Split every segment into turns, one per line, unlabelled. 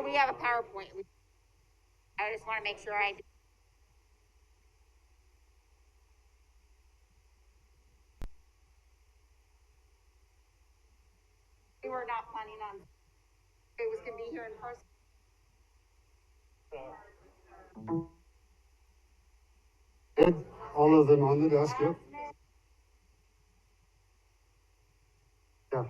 We have a PowerPoint. I just want to make sure we were not planning on it was going to be here in person.
Good. All of them on the desk, yep. Yeah.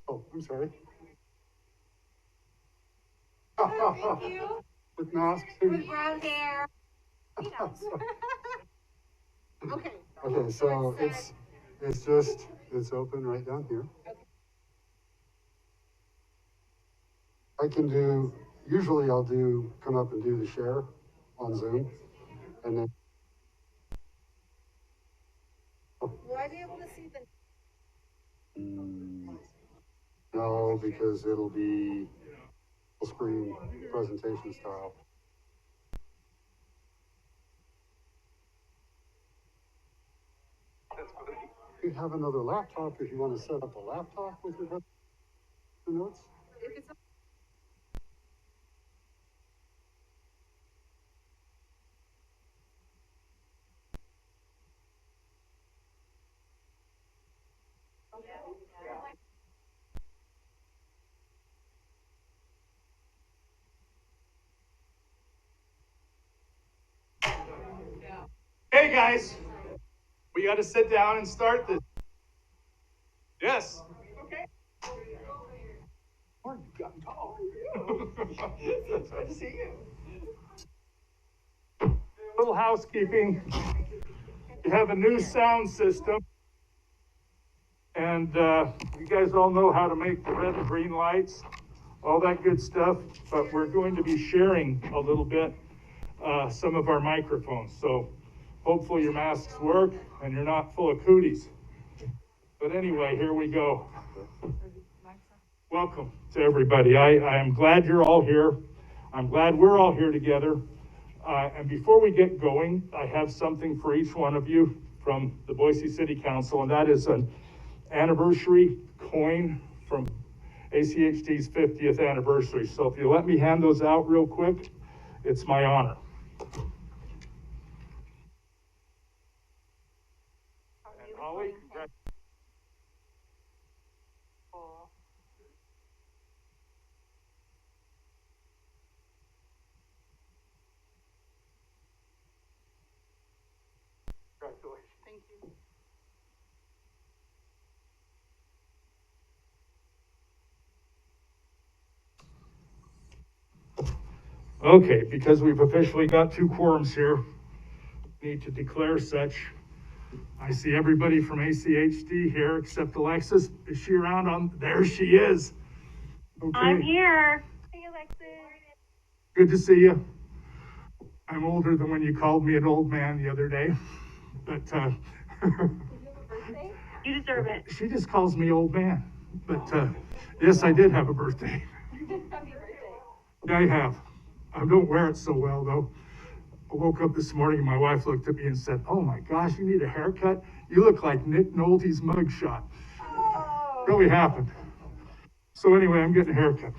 Oh, I'm sorry.
Oh, thank you.
With masks.
With brown hair. You know. Okay.
Okay, so it's open right down here. I can do, usually I'll come up and do the share on Zoom, and then.
Will I be able to see the?
No, because it'll be full screen presentation style. You have another laptop if you want to set up a laptop with your notes.
If it's
Hey guys, we got to sit down and start this. Yes. Okay. Mark, you've gotten tall. It's good to see you. Little housekeeping. We have a new sound system, and you guys all know how to make the red and green lights, all that good stuff. But we're going to be sharing a little bit some of our microphones. So hopefully your masks work and you're not full of cooties. But anyway, here we go. Welcome to everybody. I am glad you're all here. I'm glad we're all here together. And before we get going, I have something for each one of you from the Boise City Council, and that is an anniversary coin from ACHD's 50th anniversary. So if you let me hand those out real quick, it's my honor. And Holly, congratulations.
Thank you.
Okay, because we've officially got 2 quorums here, need to declare such. I see everybody from ACHD here except Alexis. Is she around? There she is. Okay.
I'm here. Hey, Alexis.
Good to see you. I'm older than when you called me an old man the other day, but
Did you have a birthday? You deserve it.
she just calls me old man. But yes, I did have a birthday.
Happy birthday.
Yeah, I have. I don't wear it so well though. I woke up this morning and my wife looked at me and said, "Oh my gosh, you need a haircut? You look like Nick Nolte's mugshot."
Oh.
Really happened. So anyway, I'm getting a haircut.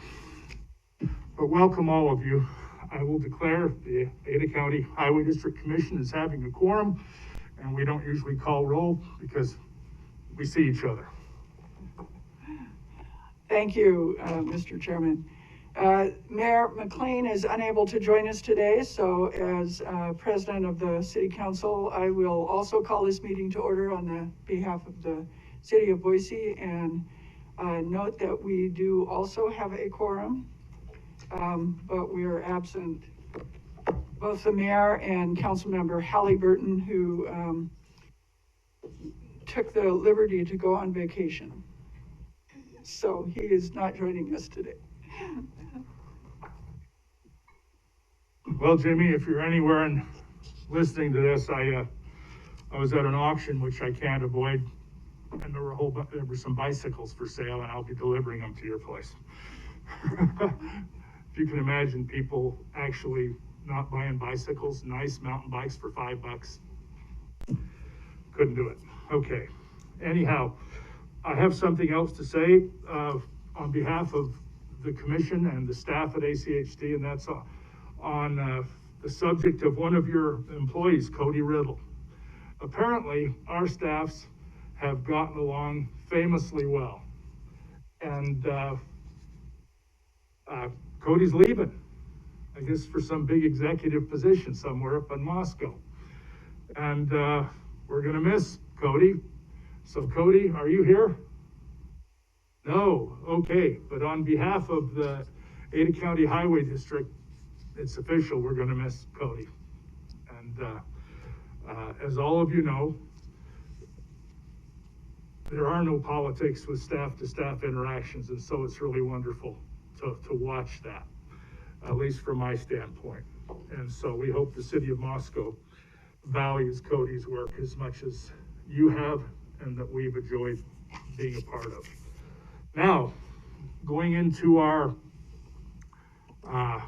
But welcome all of you. I will declare the Ada County Highway District Commission is having a quorum, and we don't usually call roll because we see each other.
Thank you, Mr. Chairman. Mayor McLean is unable to join us today, so as President of the City Council, I will also call this meeting to order on the behalf of the City of Boise, and note that we do also have a quorum, but we are absent both the mayor and Councilmember Halliburton, who took the liberty to go on vacation. So he is not joining us today.
Well, Jimmy, if you're anywhere and listening to this, I was at an auction, which I can't avoid, and there were some bicycles for sale, and I'll be delivering them to your place. If you can imagine people actually not buying bicycles, nice mountain bikes for $5. Couldn't do it. Okay. Anyhow, I have something else to say on behalf of the commission and the staff at ACHD, and that's on the subject of one of your employees, Cody Riddle. Apparently, our staffs have gotten along famously well, and Cody's leaving, I guess, for some big executive position somewhere up in Moscow, and we're gonna miss Cody. So Cody, are you here? No, okay, but on behalf of the Ada County Highway District, it's official, we're gonna miss Cody. And as all of you know, there are no politics with staff-to-staff interactions, and so it's really wonderful to watch that, at least from my standpoint. And so we hope the city of Moscow values Cody's work as much as you have and that we've enjoyed being a part of. Now, going into our, now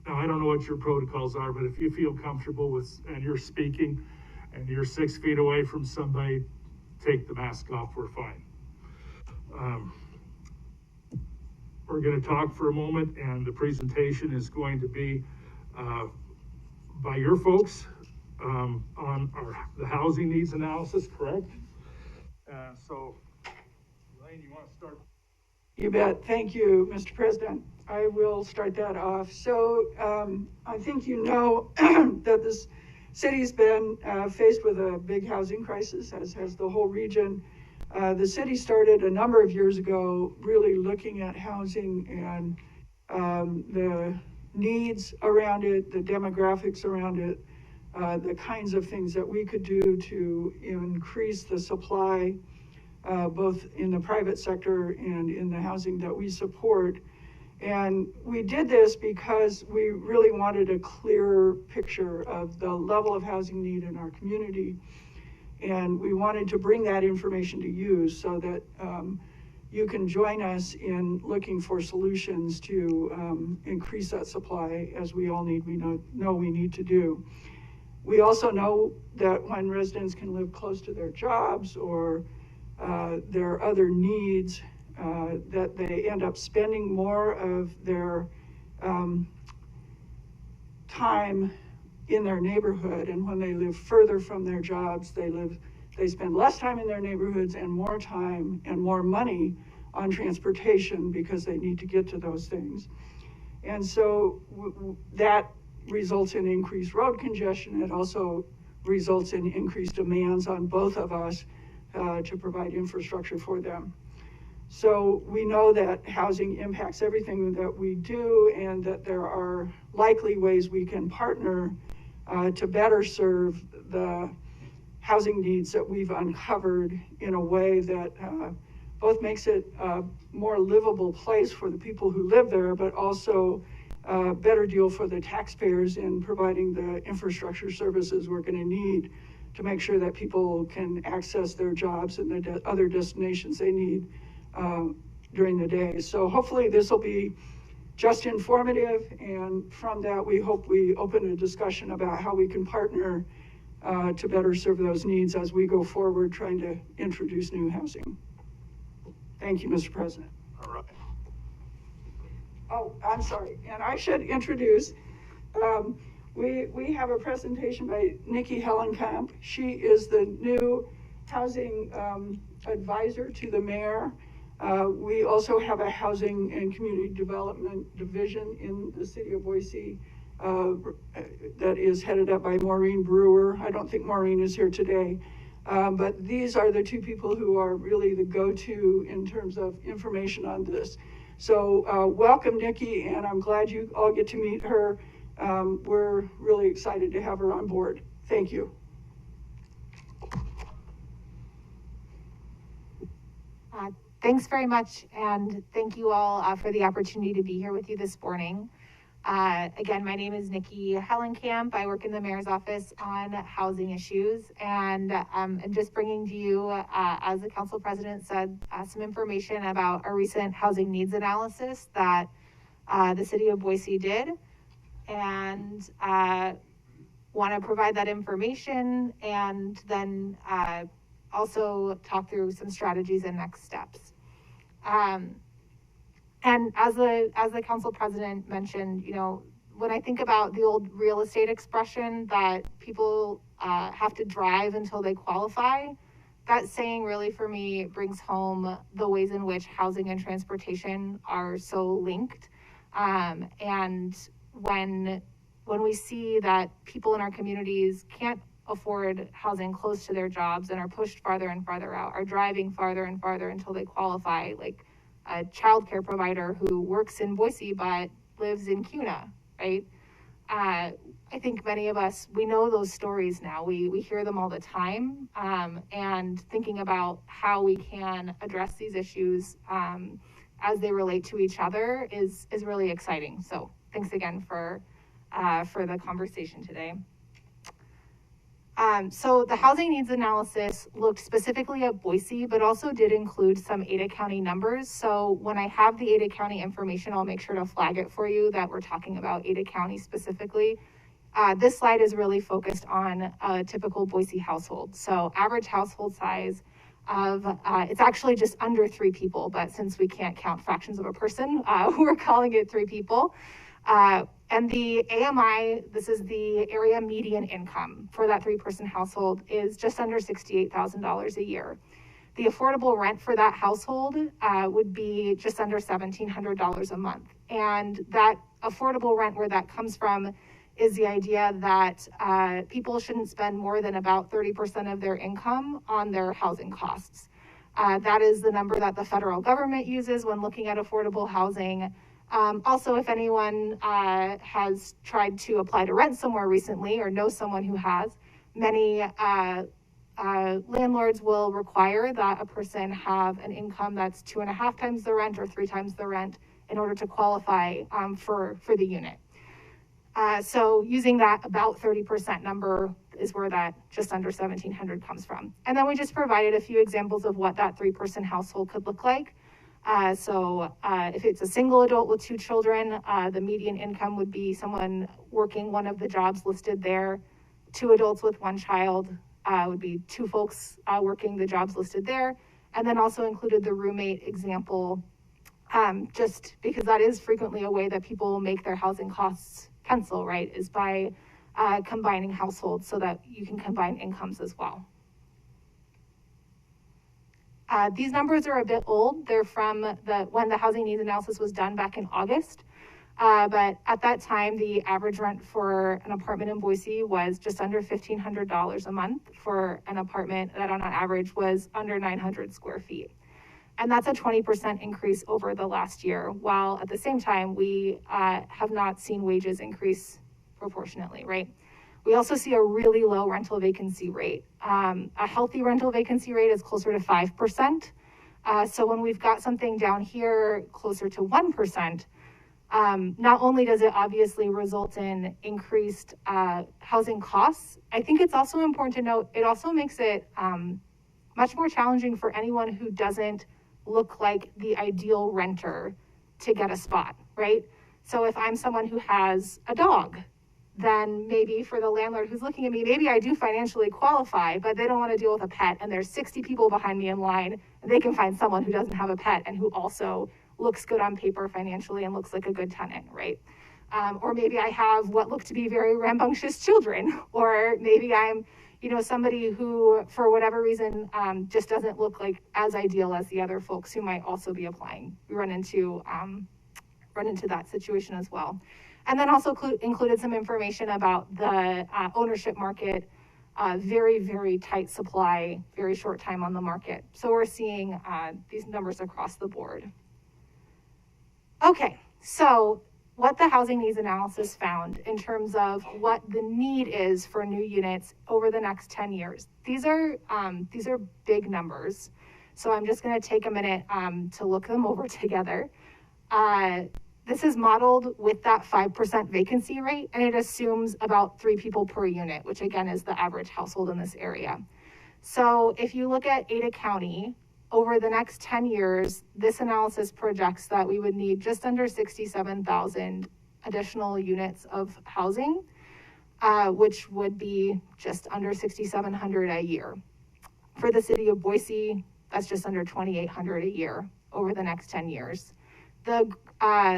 I don't know what your protocols are, but if you feel comfortable with, and you're speaking, and you're 6 feet away from somebody, take the mask off, we're fine. We're gonna talk for a moment, and the presentation is going to be by your folks on the housing needs analysis, correct? So, Elaine, you wanna start?
You bet. Thank you, Mr. President. I will start that off. So I think you know that this city's been faced with a big housing crisis, as has the whole region. The city started a number of years ago really looking at housing and the needs around it, the demographics around it, the kinds of things that we could do to increase the supply, both in the private sector and in the housing that we support. And we did this because we really wanted a clearer picture of the level of housing need in our community. And we wanted to bring that information to you so that you can join us in looking for solutions to increase that supply, as we all know we need to do. We also know that when residents can live close to their jobs or their other needs, that they end up spending more of their time in their neighborhood. And when they live further from their jobs, they spend less time in their neighborhoods and more time and more money on transportation because they need to get to those things. And so that results in increased road congestion. It also results in increased demands on both of us to provide infrastructure for them. So we know that housing impacts everything that we do, and that there are likely ways we can partner to better serve the housing needs that we've uncovered in a way that both makes it a more livable place for the people who live there, but also a better deal for the taxpayers in providing the infrastructure services we're going to need to make sure that people can access their jobs and the other destinations they need during the day. So hopefully this will be just informative, and from that we hope we open a discussion about how we can partner to better serve those needs as we go forward trying to introduce new housing. Thank you, Mr. President.
All right.
Oh, I'm sorry, and I should introduce, we have a presentation by Nikki Hellenkamp. She is the new housing advisor to the mayor. We also have a housing and community development division in the city of Boise that is headed up by Maureen Brewer. I don't think Maureen is here today. But these are the two people who are really the go-to in terms of information on this. So welcome, Nikki, and I'm glad you all get to meet her. We're really excited to have her on board. Thank you.
Thanks very much, and thank you all for the opportunity to be here with you this morning. Again, my name is Nikki Hellenkamp. I work in the mayor's office on housing issues, and I'm just bringing to you, as the council president said, some information about a recent housing needs analysis that the city of Boise did, and want to provide that information and then also talk through some strategies and next steps. And as the council president mentioned, you know, when I think about the old real estate expression that people have to drive until they qualify, that saying really for me brings home the ways in which housing and transportation are so linked. And when we see that people in our communities can't afford housing close to their jobs and are pushed farther and farther out, are driving farther and farther until they qualify, like a childcare provider who works in Boise but lives in Kuna, right? I think many of us, we know those stories now. We hear them all the time, and thinking about how we can address these issues as they relate to each other is really exciting. So thanks again for the conversation today. So the housing needs analysis looked specifically at Boise, but also did include some Ada County numbers. So when I have the Ada County information, I'll make sure to flag it for you that we're talking about Ada County specifically. This slide is really focused on a typical Boise household. So average household size of, it's actually just under 3 people, but since we can't count fractions of a person, we're calling it 3 people. And the AMI, this is the area median income for that 3-person household, is just under $68,000 a year. The affordable rent for that household would be just under $1,700 a month. And that affordable rent, where that comes from, is the idea that people shouldn't spend more than about 30% of their income on their housing costs. That is the number that the federal government uses when looking at affordable housing. Also, if anyone has tried to apply to rent somewhere recently or knows someone who has, many landlords will require that a person have an income that's 2.5 times the rent or 3 times the rent in order to qualify for the unit. So using that about 30% number is where that just under 1,700 comes from. And then we just provided a few examples of what that 3-person household could look like. So if it's a single adult with 2 children, the median income would be someone working one of the jobs listed there. 2 adults with 1 child would be 2 folks working the jobs listed there. And then also included the roommate example, just because that is frequently a way that people make their housing costs pencil, right, is by combining households so that you can combine incomes as well. These numbers are a bit old. They're from when the housing needs analysis was done back in August. But at that time, the average rent for an apartment in Boise was just under $1,500 a month for an apartment that on average was under 900 square feet. And that's a 20% increase over the last year, while at the same time, we have not seen wages increase proportionately, right? We also see a really low rental vacancy rate. A healthy rental vacancy rate is closer to 5%. So when we've got something down here closer to 1%, not only does it obviously result in increased housing costs, I think it's also important to note it also makes it much more challenging for anyone who doesn't look like the ideal renter to get a spot, right? So if I'm someone who has a dog, then maybe for the landlord who's looking at me, maybe I do financially qualify, but they don't want to deal with a pet, and there's 60 people behind me in line, and they can find someone who doesn't have a pet and who also looks good on paper financially and looks like a good tenant, right? Or maybe I have what look to be very rambunctious children, or maybe I'm, somebody who, for whatever reason, just doesn't look like as ideal as the other folks who might also be applying. We run into that situation as well. And then also included some information about the ownership market, very, very tight supply, very short time on the market. So we're seeing these numbers across the board. Okay, so what the housing needs analysis found in terms of what the need is for new units over the next 10 years. These are big numbers. So I'm just going to take a minute to look them over together. This is modeled with that 5% vacancy rate, and it assumes about 3 people per unit, which again is the average household in this area. So if you look at Ada County, over the next 10 years, this analysis projects that we would need just under 67,000 additional units of housing, which would be just under 6,700 a year. For the city of Boise, that's just under 2,800 a year over the next 10 years. The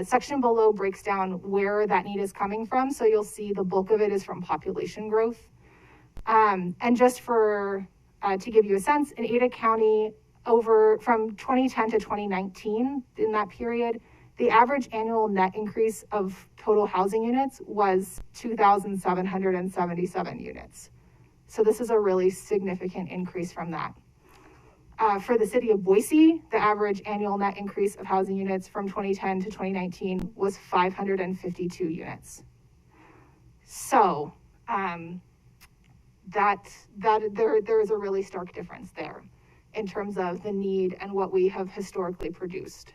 section below breaks down where that need is coming from. So you'll see the bulk of it is from population growth. And just for, to give you a sense, in Ada County, from 2010 to 2019, in that period, the average annual net increase of total housing units was 2,777 units. So this is a really significant increase from that. For the city of Boise, the average annual net increase of housing units from 2010 to 2019 was 552 units. So there is a really stark difference there in terms of the need and what we have historically produced.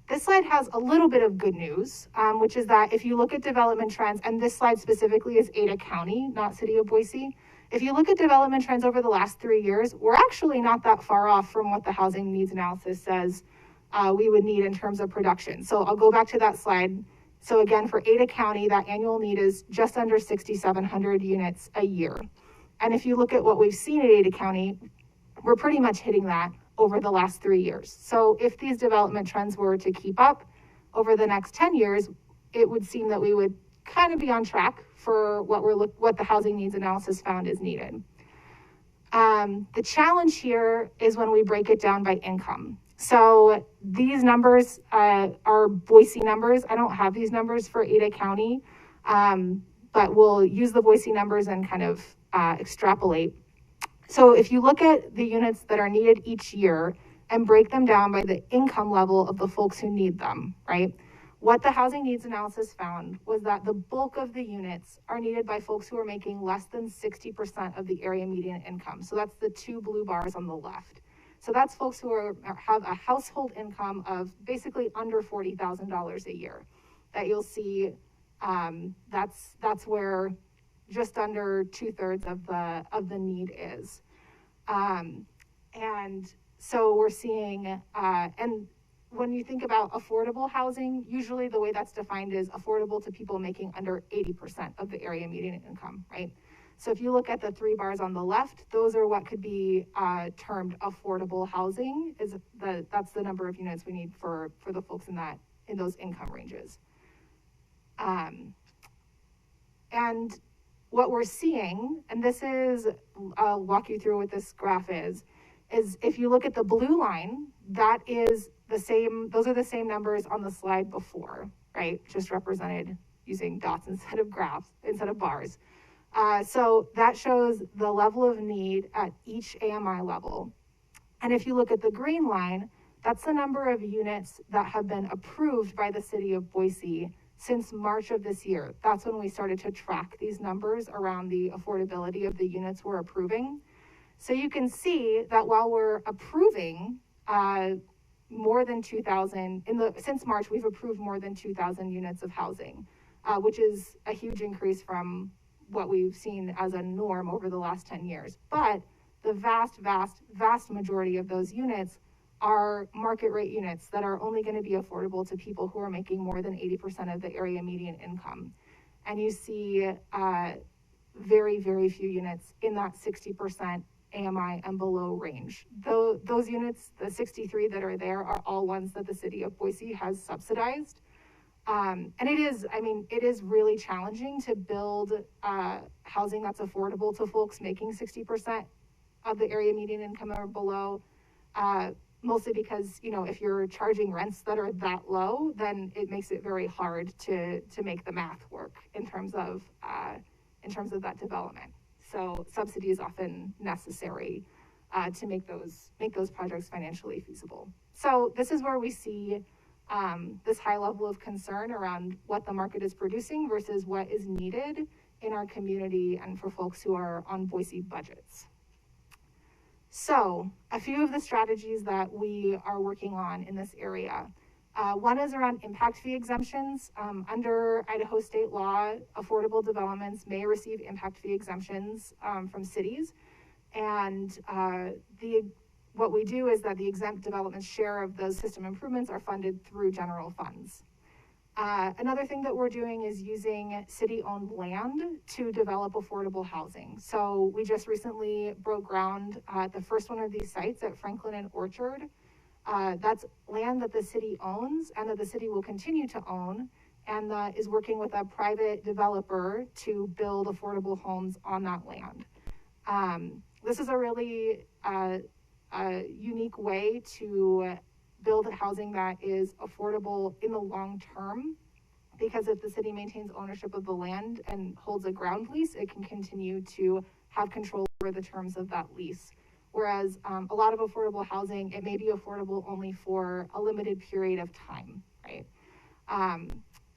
This slide has a little bit of good news, which is that if you look at development trends, and this slide specifically is Ada County, not city of Boise. If you look at development trends over the last 3 years, we're actually not that far off from what the housing needs analysis says we would need in terms of production. So I'll go back to that slide. So again, for Ada County, that annual need is just under 6,700 units a year. And if you look at what we've seen at Ada County, we're pretty much hitting that over the last 3 years. So if these development trends were to keep up over the next 10 years, it would seem that we would kind of be on track for what the housing needs analysis found is needed. The challenge here is when we break it down by income. So these numbers are Boise numbers. I don't have these numbers for Ada County, but we'll use the Boise numbers and kind of extrapolate. So if you look at the units that are needed each year and break them down by the income level of the folks who need them, right? What the housing needs analysis found was that the bulk of the units are needed by folks who are making less than 60% of the area median income. So that's the 2 blue bars on the left. So that's folks who have a household income of basically under $40,000 a year. That you'll see that's where just under 2/3 of the need is. And so we're seeing, and when you think about affordable housing, usually the way that's defined is affordable to people making under 80% of the area median income, right? So if you look at the 3 bars on the left, those are what could be termed affordable housing. That's the number of units we need for the folks in those income ranges. And what we're seeing, and this is, I'll walk you through what this graph is if you look at the blue line, that is the same, those are the same numbers on the slide before, right? Just represented using dots instead of bars. So that shows the level of need at each AMI level. And if you look at the green line, that's the number of units that have been approved by the city of Boise since March of this year. That's when we started to track these numbers around the affordability of the units we're approving. So you can see that while we're approving more than 2,000, since March, we've approved more than 2,000 units of housing, which is a huge increase from what we've seen as a norm over the last 10 years. But the vast majority of those units are market rate units that are only going to be affordable to people who are making more than 80% of the area median income. And you see very, very few units in that 60% AMI and below range. Those units, the 63 that are there, are all ones that the city of Boise has subsidized. And it is really challenging to build housing that's affordable to folks making 60% of the area median income or below, mostly because, if you're charging rents that are that low, then it makes it very hard to make the math work in terms of that development. So subsidy is often necessary to make those projects financially feasible. So this is where we see this high level of concern around what the market is producing versus what is needed in our community and for folks who are on Boise budgets. So a few of the strategies that we are working on in this area. One is around impact fee exemptions. Under Idaho state law, affordable developments may receive impact fee exemptions from cities. And what we do is that the exempt development share of those system improvements are funded through general funds. Another thing that we're doing is using city-owned land to develop affordable housing. So we just recently broke ground at the first one of these sites at Franklin and Orchard. That's land that the city owns and that the city will continue to own, and that is working with a private developer to build affordable homes on that land. This is a really unique way to build housing that is affordable in the long term, because if the city maintains ownership of the land and holds a ground lease, it can continue to have control over the terms of that lease. Whereas a lot of affordable housing, it may be affordable only for a limited period of time, right?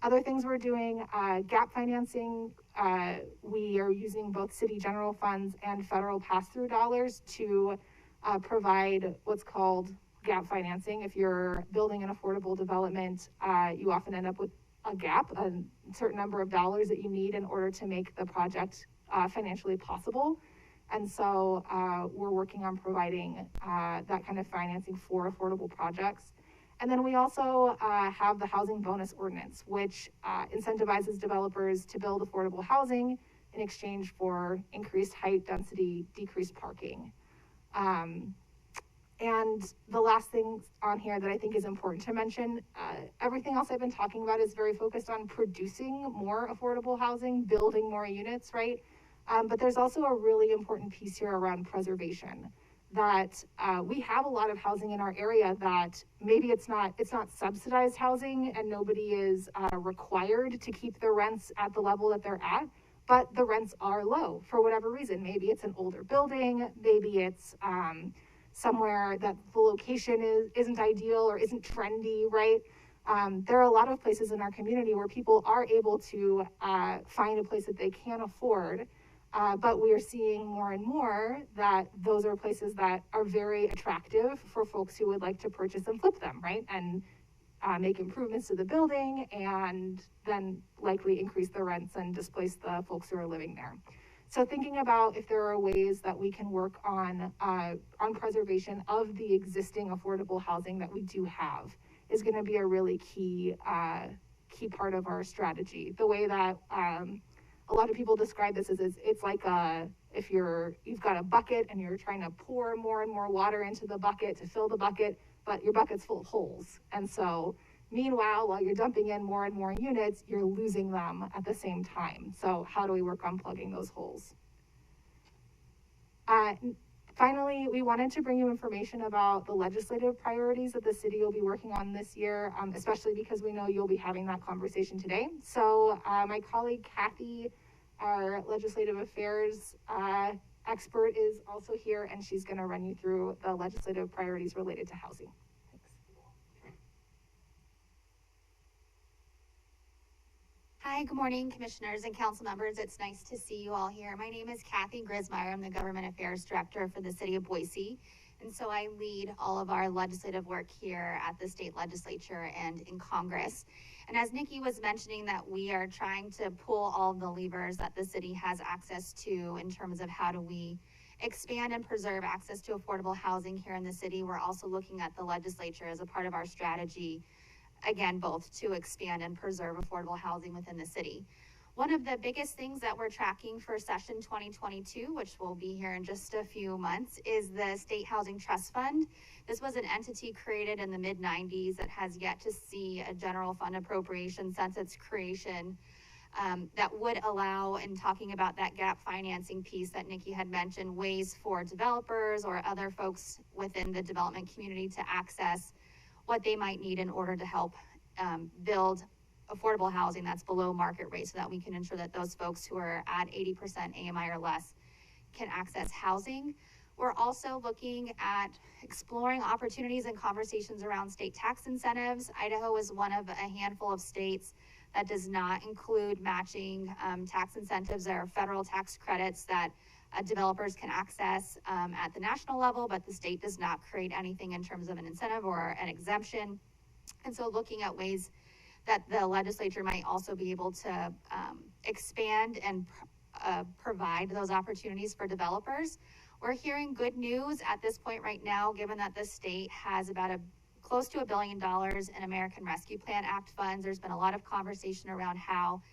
Other things we're doing, gap financing. We are using both city general funds and federal pass-through dollars to provide what's called gap financing. If you're building an affordable development, you often end up with a gap, a certain number of dollars that you need in order to make the project financially possible. And so we're working on providing that kind of financing for affordable projects. And then we also have the housing bonus ordinance, which incentivizes developers to build affordable housing in exchange for increased height density, decreased parking. And the last thing on here that I think is important to mention, everything else I've been talking about is very focused on producing more affordable housing, building more units, right? But there's also a really important piece here around preservation, that we have a lot of housing in our area that maybe it's not subsidized housing and nobody is required to keep the rents at the level that they're at, but the rents are low for whatever reason. Maybe it's an older building, maybe it's somewhere that the location isn't ideal or isn't trendy, right? There are a lot of places in our community where people are able to find a place that they can afford, but we are seeing more and more that those are places that are very attractive for folks who would like to purchase and flip them, right? And make improvements to the building and then likely increase the rents and displace the folks who are living there. So thinking about if there are ways that we can work on preservation of the existing affordable housing that we do have is going to be a really key part of our strategy. The way that a lot of people describe this is it's like if you've got a bucket and you're trying to pour more and more water into the bucket to fill the bucket, but your bucket's full of holes. And so meanwhile, while you're dumping in more and more units, you're losing them at the same time. So how do we work on plugging those holes? Finally, we wanted to bring you information about the legislative priorities that the city will be working on this year, especially because we know you'll be having that conversation today. So my colleague Kathy, our legislative affairs expert, is also here, and she's going to run you through the legislative priorities related to housing.
Hi, good morning, commissioners and council members. It's nice to see you all here. My name is Kathy Grismeyer. I'm the Government Affairs Director for the City of Boise. And so I lead all of our legislative work here at the state legislature and in Congress. And as Nikki was mentioning, that we are trying to pull all the levers that the city has access to in terms of how do we expand and preserve access to affordable housing here in the city. We're also looking at the legislature as a part of our strategy, again, both to expand and preserve affordable housing within the city. One of the biggest things that we're tracking for session 2022, which will be here in just a few months, is the State Housing Trust Fund. This was an entity created in the mid-90s that has yet to see a general fund appropriation since its creation. That would allow, in talking about that gap financing piece that Nikki had mentioned, ways for developers or other folks within the development community to access what they might need in order to help build affordable housing that's below market rate, so that we can ensure that those folks who are at 80% AMI or less can access housing. We're also looking at exploring opportunities and conversations around state tax incentives. Idaho is one of a handful of states that does not include matching tax incentives. There are federal tax credits that developers can access at the national level, but the state does not create anything in terms of an incentive or an exemption. And so looking at ways that the legislature might also be able to expand and provide those opportunities for developers. We're hearing good news at this point right now, given that the state has about close to $1 billion in American Rescue Plan Act funds. There's been a lot of conversation around how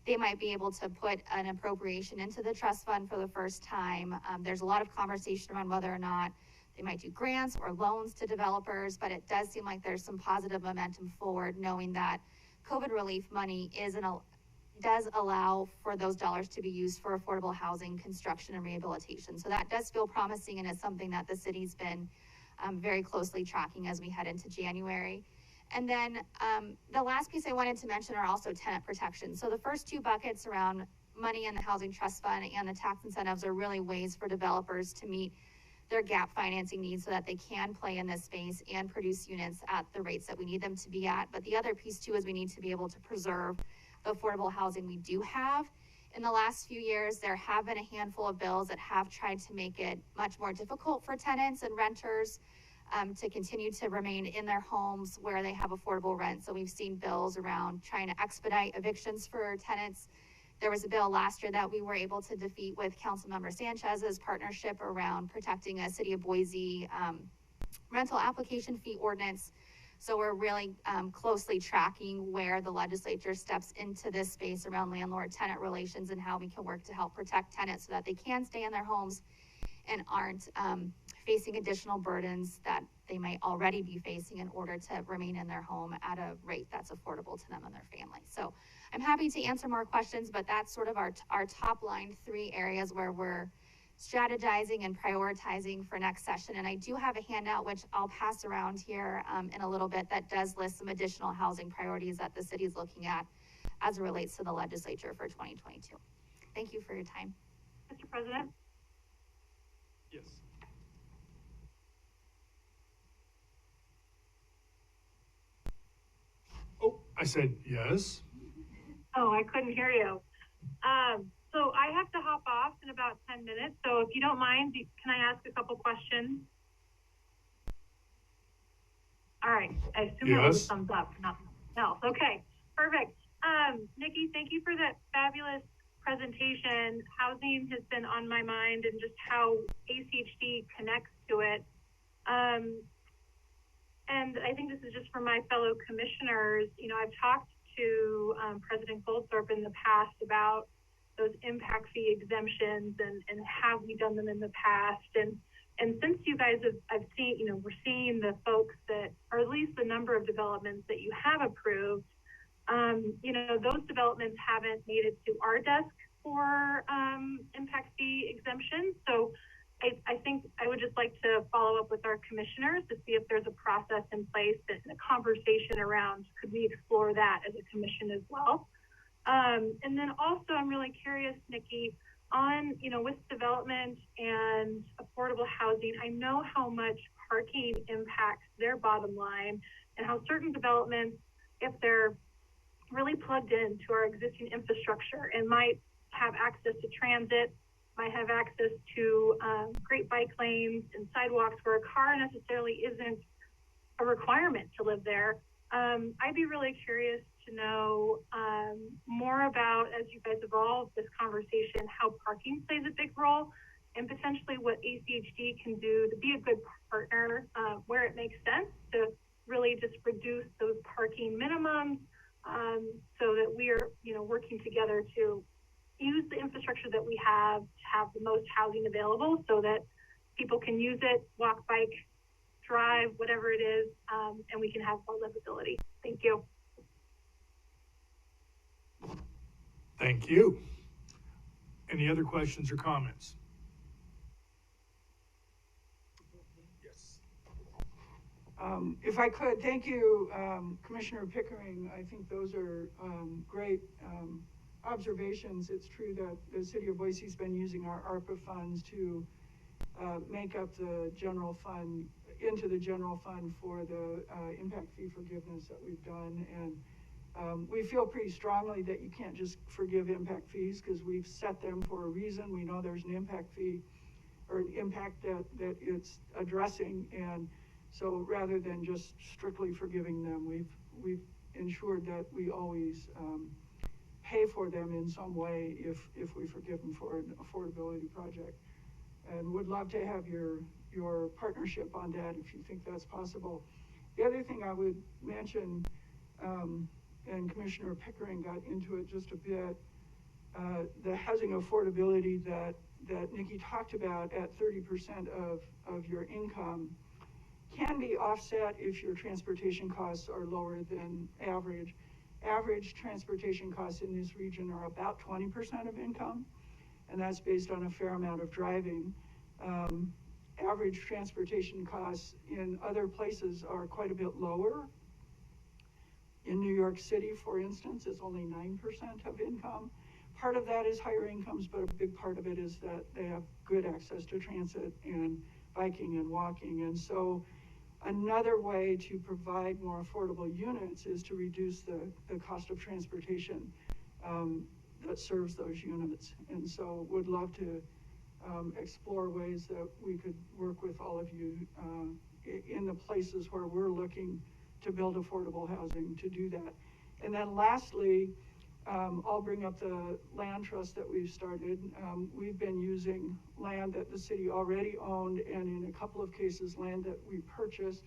they might be able to put an appropriation into the trust fund for the first time. There's a lot of conversation around whether or not they might do grants or loans to developers, but it does seem like there's some positive momentum forward, knowing that COVID relief money does allow for those dollars to be used for affordable housing, construction, and rehabilitation. So that does feel promising, and is something that the city's been very closely tracking as we head into January. And then the last piece I wanted to mention are also tenant protections. So the first two buckets around money in the Housing Trust Fund and the tax incentives are really ways for developers to meet their gap financing needs so that they can play in this space and produce units at the rates that we need them to be at. But the other piece too is we need to be able to preserve the affordable housing we do have. In the last few years, there have been a handful of bills that have tried to make it much more difficult for tenants and renters to continue to remain in their homes where they have affordable rent. So we've seen bills around trying to expedite evictions for tenants. There was a bill last year that we were able to defeat with Councilmember Sanchez's partnership around protecting a City of Boise rental application fee ordinance. So we're really closely tracking where the legislature steps into this space around landlord-tenant relations and how we can work to help protect tenants so that they can stay in their homes and aren't facing additional burdens that they might already be facing in order to remain in their home at a rate that's affordable to them and their family. So I'm happy to answer more questions, but that's sort of our top line 3 areas where we're strategizing and prioritizing for next session. And I do have a handout, which I'll pass around here in a little bit, that does list some additional housing priorities that the city is looking at as it relates to the legislature for 2022. Thank you for your time.
Mr. President?
Yes. Oh, I said yes.
Oh, I couldn't hear you. So I have to hop off in about 10 minutes. So if you don't mind, can I ask a couple questions? All right. I assume that was a thumbs up, nothing else. Okay, perfect. Nikki, thank you for that fabulous presentation. Housing has been on my mind and just how ACHD connects to it. And I think this is just for my fellow commissioners. You know, I've talked to President Goldthorpe in the past about those impact fee exemptions and have we done them in the past. And since you guys I've seen, you know, we're seeing the folks that, or at least the number of developments that you have approved, you know, those developments haven't made it to our desk for impact fee exemptions. So I think I would just like to follow up with our commissioners to see if there's a process in place and a conversation around, could we explore that as a commission as well? And then also I'm really curious, Nikki, on, you know, with development and affordable housing, I know how much parking impacts their bottom line and how certain developments, if they're really plugged into our existing infrastructure and might have access to transit, might have access to great bike lanes and sidewalks where a car necessarily isn't a requirement to live there. I'd be really curious to know more about, as you guys evolve this conversation, how parking plays a big role and potentially what ACHD can do to be a good partner where it makes sense to really just reduce those parking minimums so that we're, working together to use the infrastructure that we have to have the most housing available so that people can use it, walk, bike, drive, whatever it is, and we can have more livability. Thank you.
Thank you. Any other questions or comments? Yes.
If I could, thank you, Commissioner Pickering. I think those are great observations. It's true that the city of Boise's been using our ARPA funds to make up the general fund, into the general fund for the impact fee forgiveness that we've done. And we feel pretty strongly that you can't just forgive impact fees because we've set them for a reason. We know there's an impact fee or an impact that it's addressing. And so rather than just strictly forgiving them, we've ensured that we always pay for them in some way if we forgive them for an affordability project. And would love to have your partnership on that if you think that's possible. The other thing I would mention, and Commissioner Pickering got into it just a bit, the housing affordability that Nikki talked about at 30% of your income can be offset if your transportation costs are lower than average. Average transportation costs in this region are about 20% of income, and that's based on a fair amount of driving. Average transportation costs in other places are quite a bit lower. In New York City, for instance, it's only 9% of income. Part of that is higher incomes, but a big part of it is that they have good access to transit and biking and walking. And so another way to provide more affordable units is to reduce the cost of transportation that serves those units. And so would love to explore ways that we could work with all of you in the places where we're looking to build affordable housing to do that. And then lastly, I'll bring up the land trust that we've started. We've been using land that the city already owned, and in a couple of cases, land that we purchased.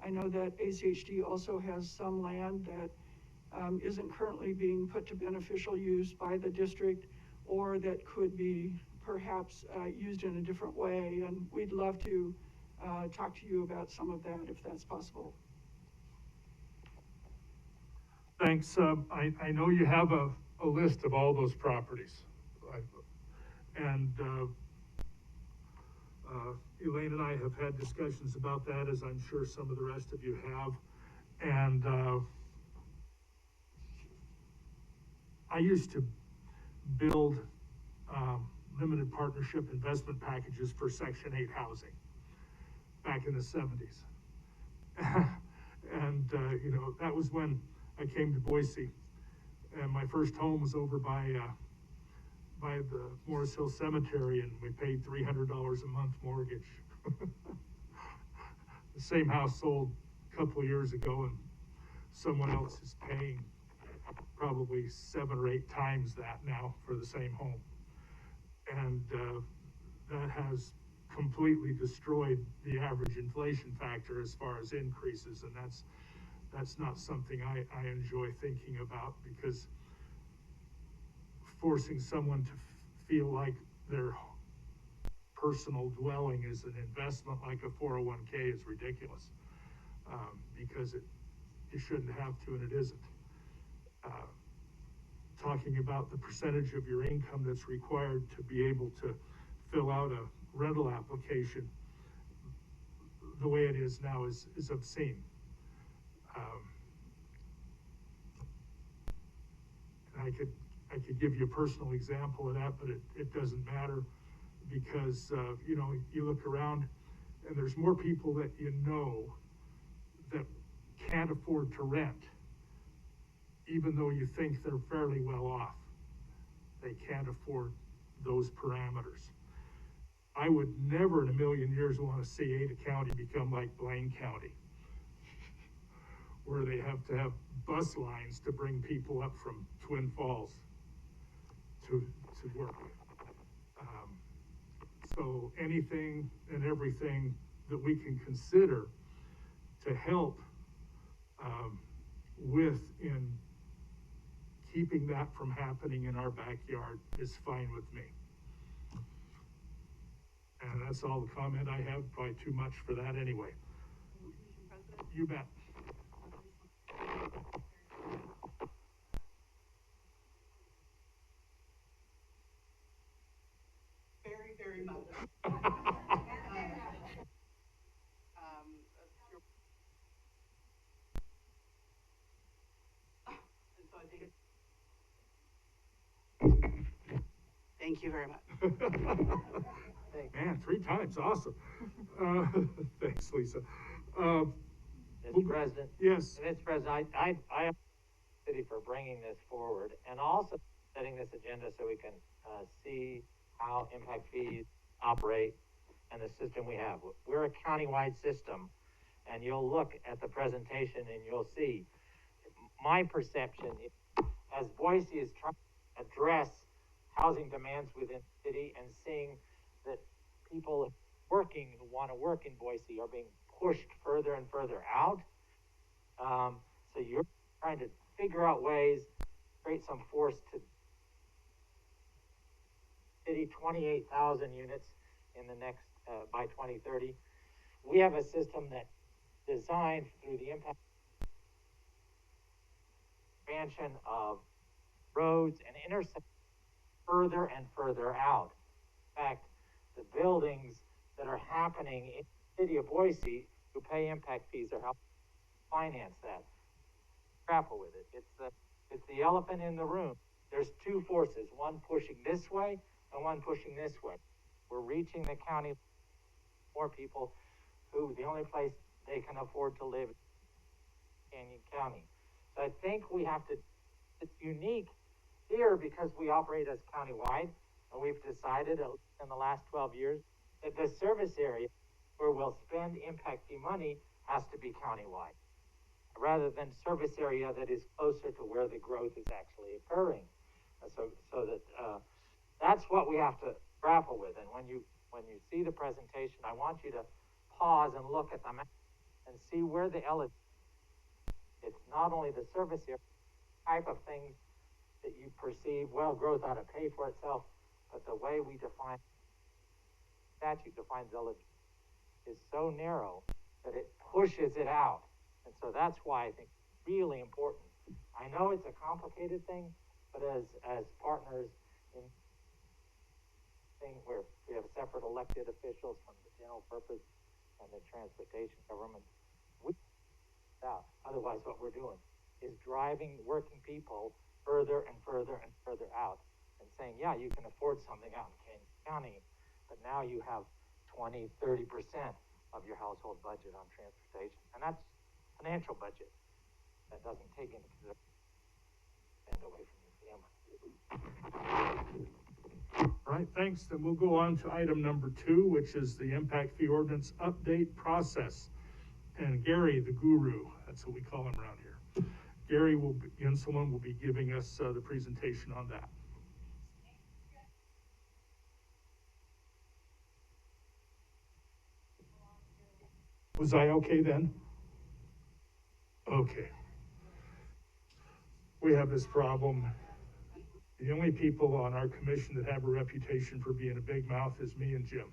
I know that ACHD also has some land that isn't currently being put to beneficial use by the district, or that could be perhaps used in a different way. And we'd love to talk to you about some of that if that's possible.
Thanks. I know you have a list of all those properties. And Elaine and I have had discussions about that, as I'm sure some of the rest of you have. And I used to build limited partnership investment packages for Section 8 housing back in the 70s. And, that was when I came to Boise, and my first home was over by the Morris Hill Cemetery, and we paid $300 a month mortgage. The same house sold a couple of years ago, and someone else is paying probably 7 or 8 times that now for the same home. And that has completely destroyed the average inflation factor as far as increases, and that's not something I enjoy thinking about, because forcing someone to feel like their personal dwelling is an investment like a 401k is ridiculous, because you shouldn't have to, and it isn't. Talking about the percentage of your income that's required to be able to fill out a rental application the way it is now is obscene. And I could give you a personal example of that, but it doesn't matter, because you look around and there's more people that that can't afford to rent, even though you think they're fairly well off. They can't afford those parameters. I would never in a million years want to see Ada County become like Blaine County, where they have to have bus lines to bring people up from Twin Falls to work. So anything and everything that we can consider to help with in keeping that from happening in our backyard is fine with me. And that's all the comment I have, probably too much for that anyway. You bet.
Very much. So I think thank you very much.
Man, 3 times, awesome. Thanks, Lisa.
Mr. President.
Yes.
Mr. President, I am the city for bringing this forward and also setting this agenda so we can see how impact fees operate and the system we have. We're a countywide system, and you'll look at the presentation and you'll see my perception as Boise is trying to address housing demands within the city and seeing that people working who want to work in Boise are being pushed further and further out. So you're trying to figure out ways, create some force to city 28,000 units in the next, by 2030. We have a system that designed through the impact expansion of roads and intersections further and further out. In fact, the buildings that are happening in the city of Boise who pay impact fees are helping finance that. Grapple with it. It's the elephant in the room. There's 2 forces, one pushing this way and one pushing this way. We're reaching the county, more people who the only place they can afford to live is Canyon County. So I think we have to, it's unique here because we operate as countywide, and we've decided in the last 12 years that the service area where we'll spend impact fee money has to be countywide, rather than service area that is closer to where the growth is actually occurring. So that that's what we have to grapple with. And when you see the presentation, I want you to pause and look at the map and see where the it's not only the service area type of things that you perceive, well, growth ought to pay for itself, but the way we define statute defines eligibility is so narrow that it pushes it out. And so that's why I think it's really important. I know it's a complicated thing, but as partners in thing where we have separate elected officials from the general purpose and the transportation government, otherwise what we're doing is driving working people further and further and further out and saying, yeah, you can afford something out in Canyon County, but now you have 20, 30% of your household budget on transportation. And that's financial budget. That doesn't take into consideration spend away from your family.
All right, thanks. Then we'll go on to item number 2, which is the impact fee ordinance update process. And Gary, the guru, that's what we call him around here. Gary Genselman will be giving us the presentation on that. Was I okay then? Okay. We have this problem. The only people on our commission that have a reputation for being a big mouth is me and Jim.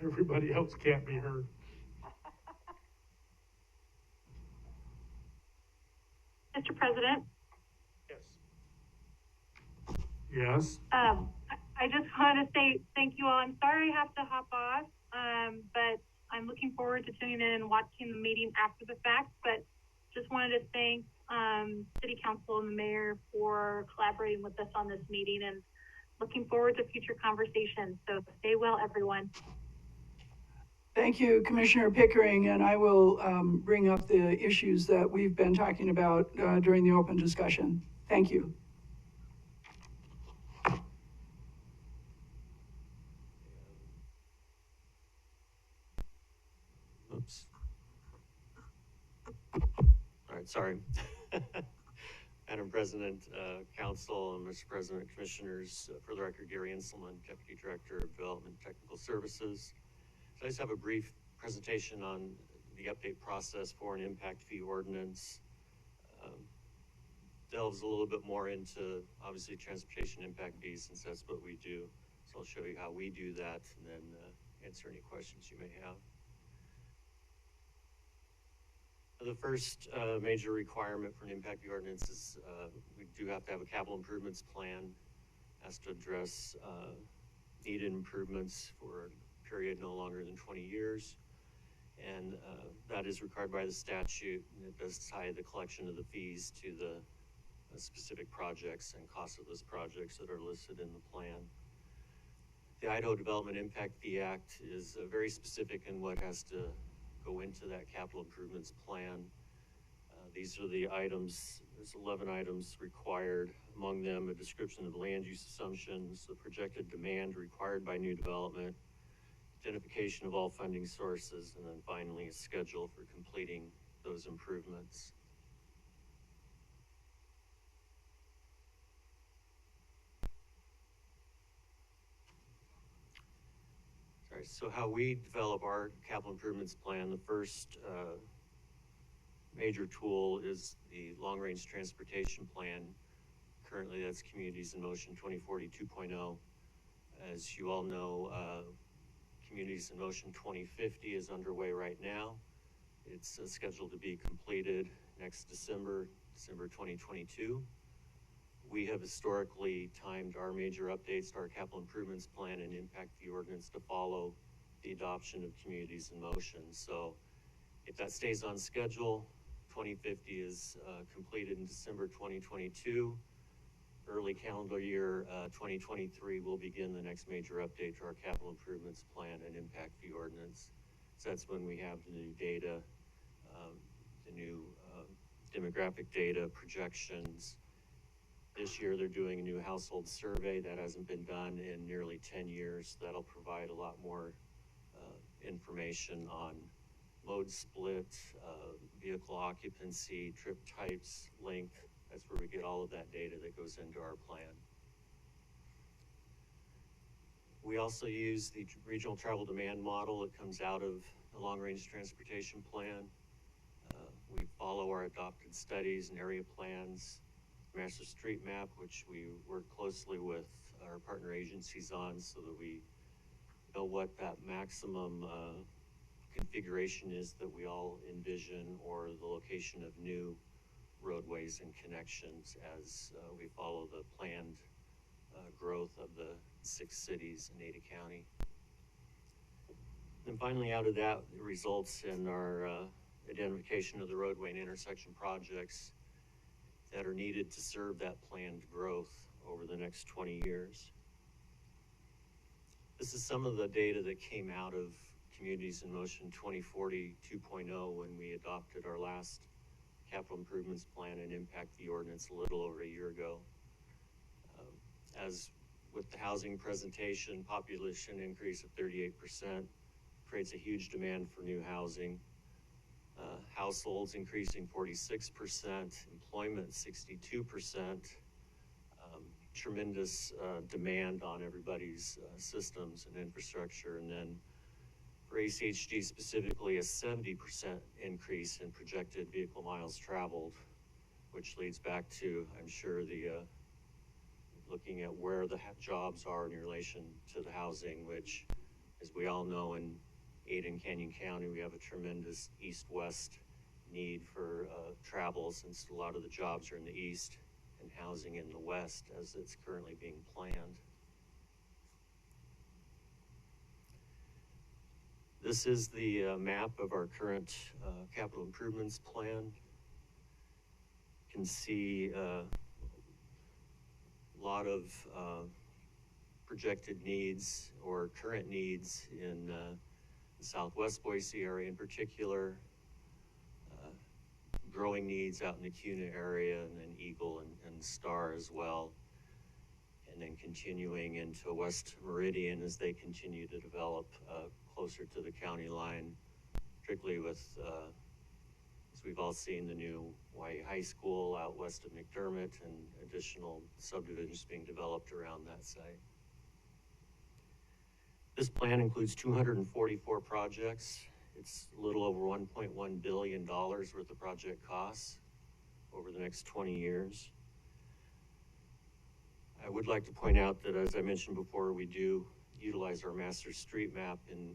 Everybody else can't be heard.
Mr. President?
Yes. Yes?
I just want to say thank you all. I'm sorry I have to hop off, but I'm looking forward to tuning in and watching the meeting after the fact, but just wanted to thank City Council and the Mayor for collaborating with us on this meeting and looking forward to future conversations. So stay well, everyone.
Thank you, Commissioner Pickering, and I will bring up the issues that we've been talking about during the open discussion. Thank you.
Oops. All right, sorry. Madam President, Council, and Mr. President, Commissioners, for the record, Gary Inselman, Deputy Director of Development Technical Services. So I just have a brief presentation on the update process for an impact fee ordinance. delves a little bit more into, obviously, transportation impact fees, since that's what we do. So I'll show you how we do that and then answer any questions you may have. The first major requirement for an impact fee ordinance is we do have to have a capital improvements plan. Has to address needed improvements for a period no longer than 20 years. And that is required by the statute, and it does tie the collection of the fees to the specific projects and costs of those projects that are listed in the plan. The Idaho Development Impact Fee Act is very specific in what has to go into that capital improvements plan. These are the items. There's 11 items required. Among them, a description of the land use assumptions, the projected demand required by new development, identification of all funding sources, and then finally a schedule for completing those improvements. Sorry, so how we develop our capital improvements plan, the first major tool is the long-range transportation plan. Currently, that's Communities in Motion 2040 2.0. As you all know, Communities in Motion 2050 is underway right now. It's scheduled to be completed next December 2022. We have historically timed our major updates to our capital improvements plan and impact fee ordinance to follow the adoption of Communities in Motion. So if that stays on schedule, 2050 is completed in December 2022. Early calendar year 2023 will begin the next major update to our capital improvements plan and impact fee ordinance. So that's when we have the new data, the new demographic data projections. This year they're doing a new household survey that hasn't been done in nearly 10 years. That'll provide a lot more information on mode split, vehicle occupancy, trip types, length. That's where we get all of that data that goes into our plan. We also use the regional travel demand model that comes out of the long-range transportation plan. We follow our adopted studies and area plans, master street map, which we work closely with our partner agencies on so that we know what that maximum configuration is that we all envision, or the location of new roadways and connections as we follow the planned growth of the 6 cities in Ada County. And finally, out of that, it results in our identification of the roadway and intersection projects that are needed to serve that planned growth over the next 20 years. This is some of the data that came out of Communities in Motion 2040 2.0 when we adopted our last capital improvements plan and impact fee ordinance a little over a year ago. As with the housing presentation, population increase of 38% creates a huge demand for new housing. Households increasing 46%, employment 62%, tremendous demand on everybody's systems and infrastructure. And then for ACHD specifically, a 70% increase in projected vehicle miles traveled, which leads back to, I'm sure, the looking at where the jobs are in relation to the housing, which, as we all know, in Ada and Canyon County, we have a tremendous east-west need for travel, since a lot of the jobs are in the east and housing in the west as it's currently being planned. This is the map of our current capital improvements plan. You can see a lot of projected needs or current needs in the Southwest Boise area in particular, growing needs out in the Kuna area, and then Eagle and Star as well, and then continuing into West Meridian as they continue to develop closer to the county line, particularly with, as we've all seen, the new Hawaii High School out west of McDermott and additional subdivisions being developed around that site. This plan includes 244 projects. It's a little over $1.1 billion worth of project costs over the next 20 years. I would like to point out that, as I mentioned before, we do utilize our master street map in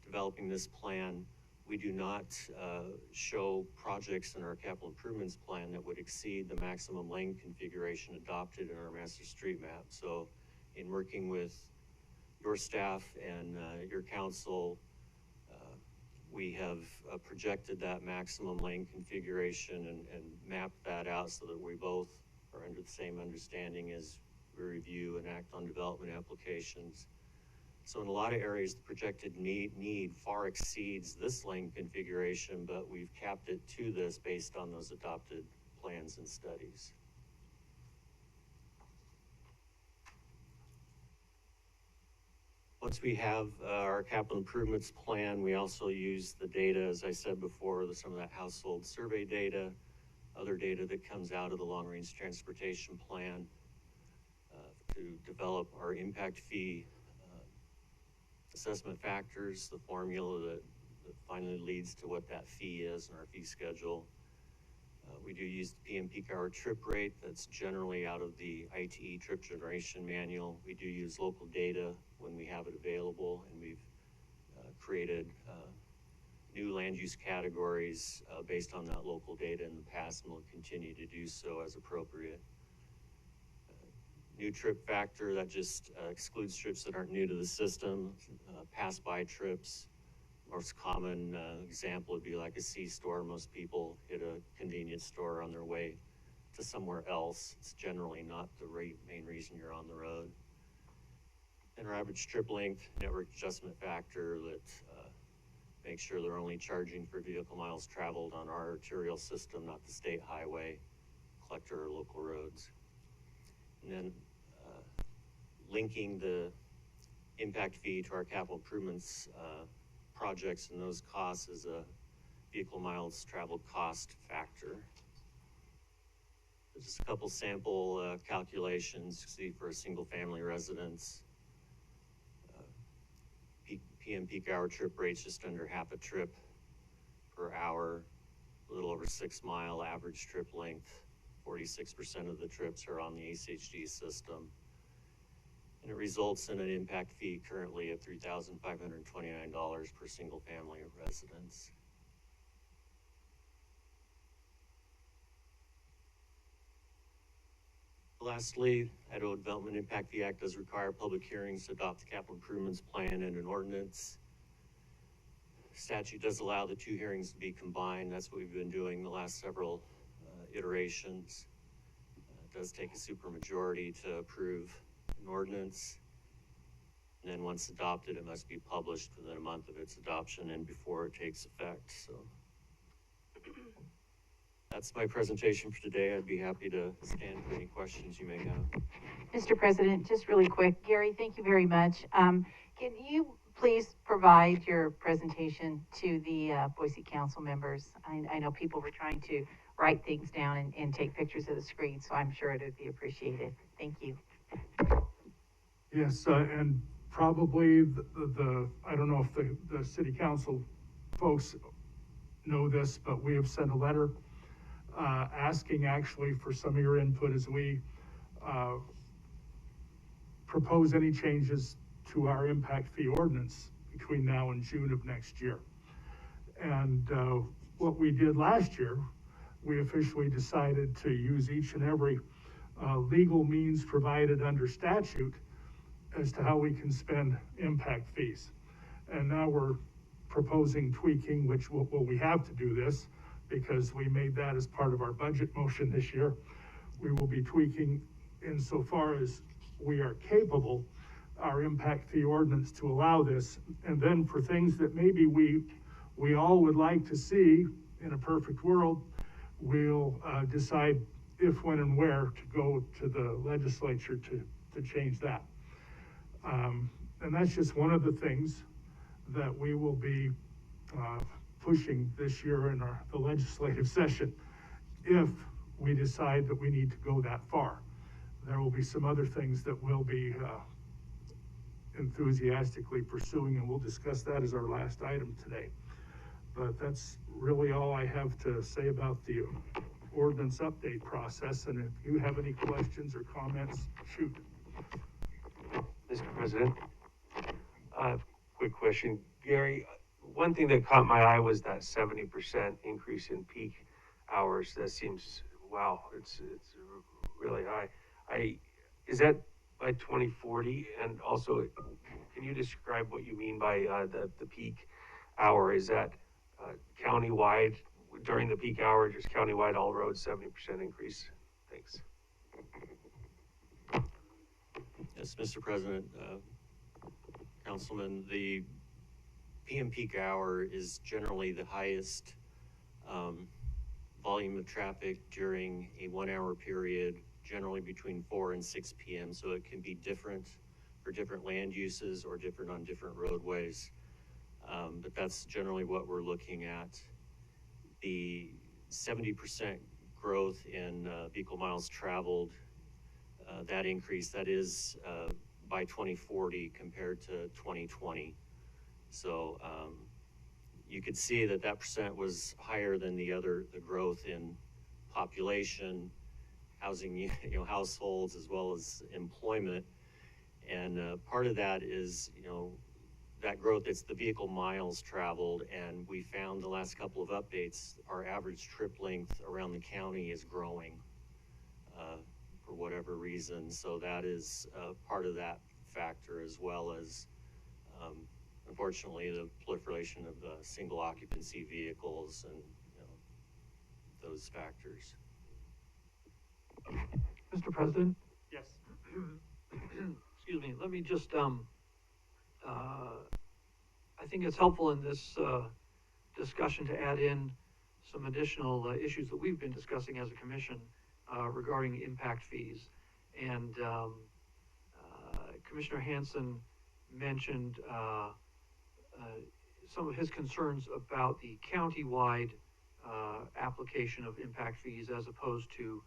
developing this plan. We do not show projects in our capital improvements plan that would exceed the maximum lane configuration adopted in our master street map. So in working with your staff and your council, we have projected that maximum lane configuration and mapped that out so that we both are under the same understanding as we review and act on development applications. So in a lot of areas, the projected need far exceeds this lane configuration, but we've capped it to this based on those adopted plans and studies. Once we have our capital improvements plan, we also use the data, as I said before, some of that household survey data, other data that comes out of the long-range transportation plan to develop our impact fee assessment factors, the formula that finally leads to what that fee is and our fee schedule. We do use the PM peak hour trip rate that's generally out of the ITE trip generation manual. We do use local data when we have it available, and we've created new land use categories based on that local data in the past, and will continue to do so as appropriate. New trip factor, that just excludes trips that aren't new to the system, pass-by trips. Most common example would be like a C-store. Most people hit a convenience store on their way to somewhere else. It's generally not the main reason you're on the road. And our average trip length network adjustment factor that makes sure they're only charging for vehicle miles traveled on our arterial system, not the state highway, collector, or local roads. And then linking the impact fee to our capital improvements projects and those costs is a vehicle miles traveled cost factor. Just a couple sample calculations. You see for a single family residence, PM peak hour trip rates just under half a trip per hour, a little over 6 mile average trip length. 46% of the trips are on the ACHD system. And it results in an impact fee currently of $3,529 per single family residence. Lastly, Idaho Development Impact Fee Act does require public hearings to adopt the capital improvements plan and an ordinance. Statute does allow the 2 hearings to be combined. That's what we've been doing the last several iterations. It does take a supermajority to approve an ordinance. And then once adopted, it must be published within a month of its adoption and before it takes effect. So that's my presentation for today. I'd be happy to stand for any questions you may have.
Mr. President, just really quick, Gary, thank you very much. Can you please provide your presentation to the Boise Council members? I know people were trying to write things down and take pictures of the screen, so I'm sure it would be appreciated. Thank you.
Yes, and probably I don't know if the city council folks know this, but we have sent a letter asking actually for some of your input as we propose any changes to our impact fee ordinance between now and June of next year. And what we did last year, we officially decided to use each and every legal means provided under statute as to how we can spend impact fees. And now we're proposing tweaking, which we have to do this because we made that as part of our budget motion this year. We will be tweaking insofar as we are capable our impact fee ordinance to allow this. And then for things that maybe we all would like to see in a perfect world, we'll decide if, when, and where to go to the legislature to change that. And that's just one of the things that we will be pushing this year in the legislative session. If we decide that we need to go that far, there will be some other things that we'll be enthusiastically pursuing, and we'll discuss that as our last item today. But that's really all I have to say about the ordinance update process, and if you have any questions or comments, shoot.
Mr. President, quick question. Gary, one thing that caught my eye was that 70% increase in peak hours. That seems, wow, it's really high. Is that by 2040? And also, can you describe what you mean by the peak hour? Is that countywide, during the peak hour, just countywide, all roads, 70% increase? Thanks.
Yes, Mr. President, Councilman, the PM peak hour is generally the highest volume of traffic during a 1 hour period, generally between 4 and 6 p.m. So it can be different for different land uses or different on different roadways. But that's generally what we're looking at. The 70% growth in vehicle miles traveled, that increase, that is by 2040 compared to 2020. So you could see that that percent was higher than the growth in population, housing, households, as well as employment. And part of that is, that growth, it's the vehicle miles traveled, and we found the last couple of updates, our average trip length around the county is growing for whatever reason. So that is part of that factor, as well as unfortunately the proliferation of single occupancy vehicles and those factors.
Mr. President?
Yes.
Excuse me, let me just, I think it's helpful in this discussion to add in some additional issues that we've been discussing as a commission regarding impact fees. And Commissioner Hansen mentioned some of his concerns about the countywide application of impact fees as opposed to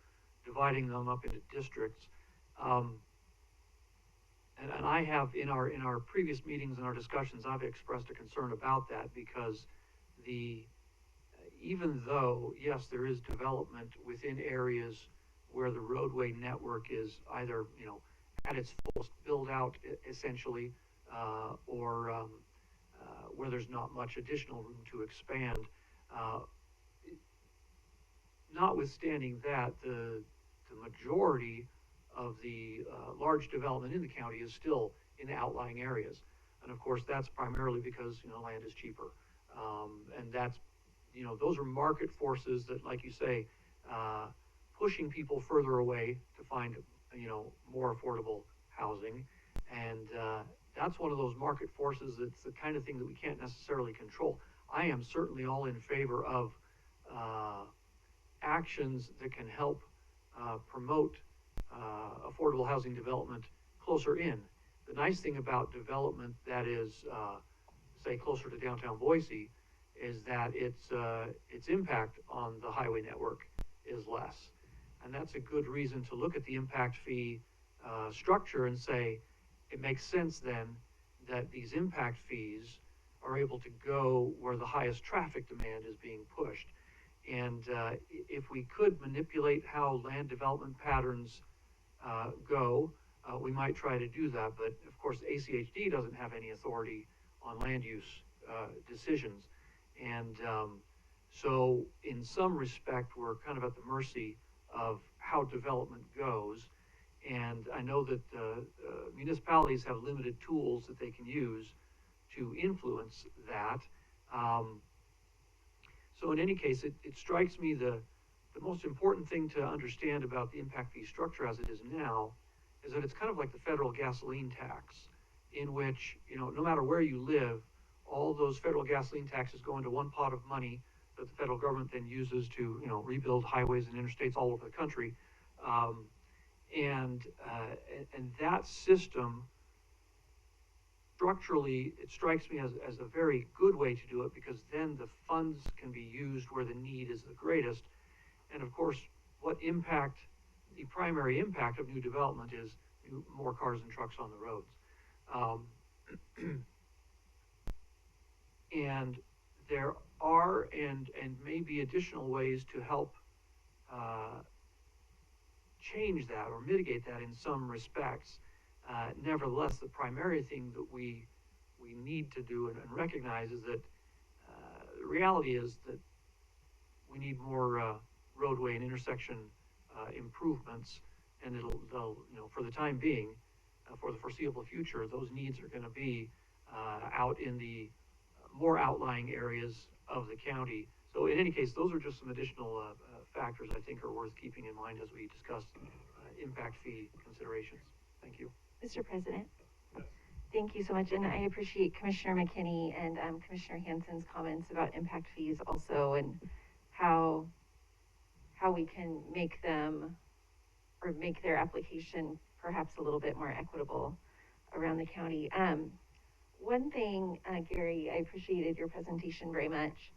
dividing them up into districts. And I have, in our previous meetings and our discussions, I've expressed a concern about that, because even though, yes, there is development within areas where the roadway network is either, at its fullest build out, essentially, or where there's not much additional room to expand, notwithstanding that, the majority of the large development in the county is still in the outlying areas. And of course, that's primarily because, land is cheaper. And that's, those are market forces that, like you say, pushing people further away to find, more affordable housing. And that's one of those market forces that's the kind of thing that we can't necessarily control. I am certainly all in favor of actions that can help promote affordable housing development closer in. The nice thing about development that is, say, closer to downtown Boise, is that its impact on the highway network is less. And that's a good reason to look at the impact fee structure and say, it makes sense then that these impact fees are able to go where the highest traffic demand is being pushed. And if we could manipulate how land development patterns go, we might try to do that. But of course, ACHD doesn't have any authority on land use decisions. And so in some respect, we're kind of at the mercy of how development goes. And I know that municipalities have limited tools that they can use to influence that. So in any case, it strikes me the most important thing to understand about the impact fee structure as it is now is that it's kind of like the federal gasoline tax, in which, no matter where you live, all those federal gasoline taxes go into one pot of money that the federal government then uses to, rebuild highways and interstates all over the country. And that system, structurally, it strikes me as a very good way to do it, because then the funds can be used where the need is the greatest. And of course, the primary impact of new development is more cars and trucks on the roads. And there are and maybe additional ways to help change that or mitigate that in some respects. Nevertheless, the primary thing that we need to do and recognize is that the reality is that we need more roadway and intersection improvements, and they'll, you know, for the time being, for the foreseeable future, those needs are going to be out in the more outlying areas of the county. So in any case, those are just some additional factors I think are worth keeping in mind as we discuss impact fee considerations. Thank you.
Mr. President, thank you so much, and I appreciate Commissioner McKinney and Commissioner Hansen's comments about impact fees also, and how we can make them, or make their application perhaps a little bit more equitable around the county. One thing, Gary, I appreciated your presentation very much,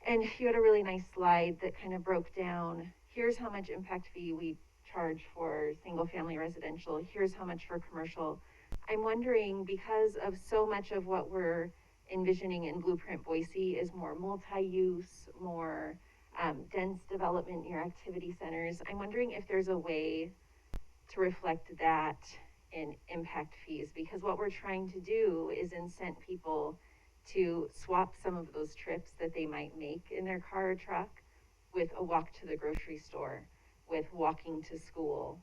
and you had a really nice slide that kind of broke down, here's how much impact fee we charge for single family residential, here's how much for commercial. I'm wondering, because of so much of what we're envisioning in Blueprint Boise is more multi-use, more dense development near activity centers, I'm wondering if there's a way to reflect that in impact fees, because what we're trying to do is incent people to swap some of those trips that they might make in their car or truck with a walk to the grocery store, with walking to school,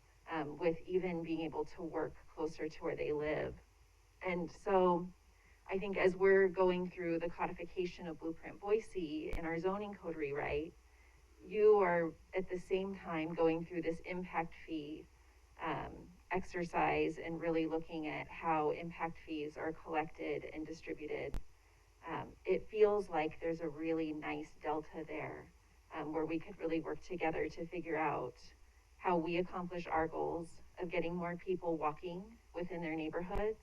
with even being able to work closer to where they live. And so I think as we're going through the codification of Blueprint Boise in our zoning code rewrite, you are at the same time going through this impact fee exercise and really looking at how impact fees are collected and distributed. It feels like there's a really nice delta there where we could really work together to figure out how we accomplish our goals of getting more people walking within their neighborhoods,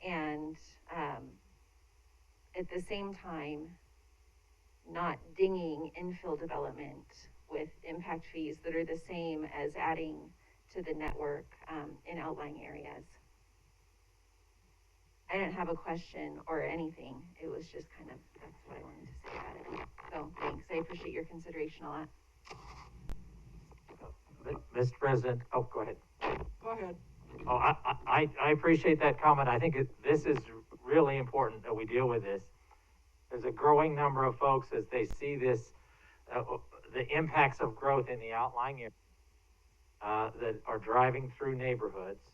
and at the same time not dinging infill development with impact fees that are the same as adding to the network in outlying areas. I didn't have a question or anything. It was just kind of, that's what I wanted to say about it. So thanks. I appreciate your consideration on that.
Mr. President, oh, go ahead.
Go ahead.
Oh, I appreciate that comment. I think this is really important that we deal with this. There's a growing number of folks as they see this, the impacts of growth in the outlying area that are driving through neighborhoods.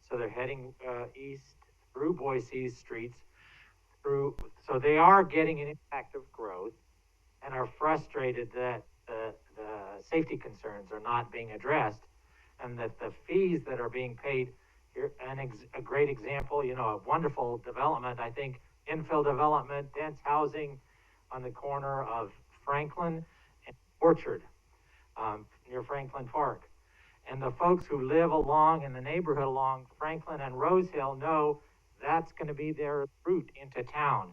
So they're heading east through Boise's streets, so they are getting an impact of growth and are frustrated that the safety concerns are not being addressed, and that the fees that are being paid here, a great example, you know, a wonderful development, I think, infill development, dense housing on the corner of Franklin and Orchard, near Franklin Park. And the folks who live along in the neighborhood along Franklin and Rose Hill know that's going to be their route into town.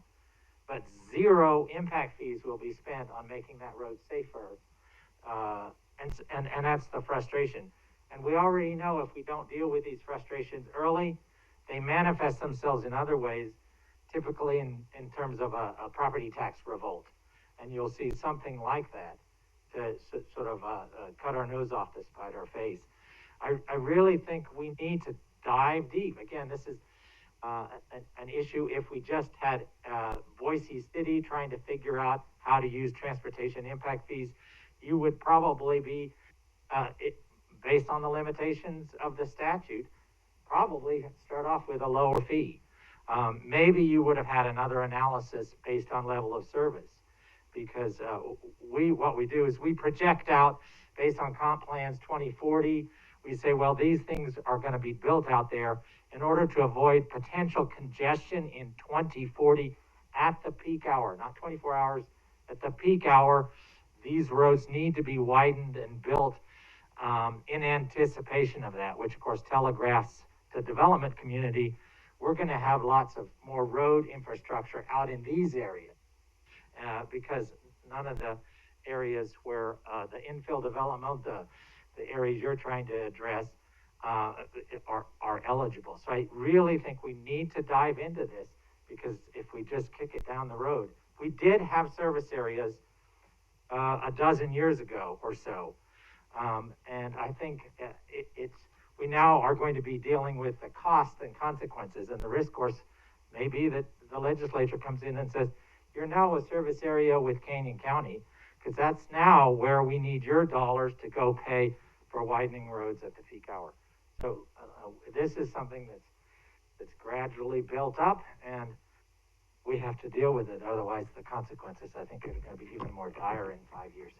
But zero impact fees will be spent on making that road safer. And that's the frustration. And we already know if we don't deal with these frustrations early, they manifest themselves in other ways, typically in terms of a property tax revolt. And you'll see something like that to sort of cut our nose off to spite our face. I really think we need to dive deep. Again, this is an issue. If we just had Boise City trying to figure out how to use transportation impact fees, you would probably be, based on the limitations of the statute, probably start off with a lower fee. Maybe you would have had another analysis based on level of service, because what we do is we project out based on comp plans 2040. We say, well, these things are going to be built out there in order to avoid potential congestion in 2040 at the peak hour, not 24 hours, at the peak hour. These roads need to be widened and built in anticipation of that, which of course telegraphs the development community, we're going to have lots of more road infrastructure out in these areas, because none of the areas where the infill development, the areas you're trying to address, are eligible. So I really think we need to dive into this, because if we just kick it down the road, we did have service areas a dozen years ago or so And I think we now are going to be dealing with the costs and consequences, and the risk course may be that the legislature comes in and says, you're now a service area with Canyon County, because that's now where we need your dollars to go pay for widening roads at the peak hour. So this is something that's gradually built up, and we have to deal with it. Otherwise, the consequences, I think, are going to be even more dire in 5 years.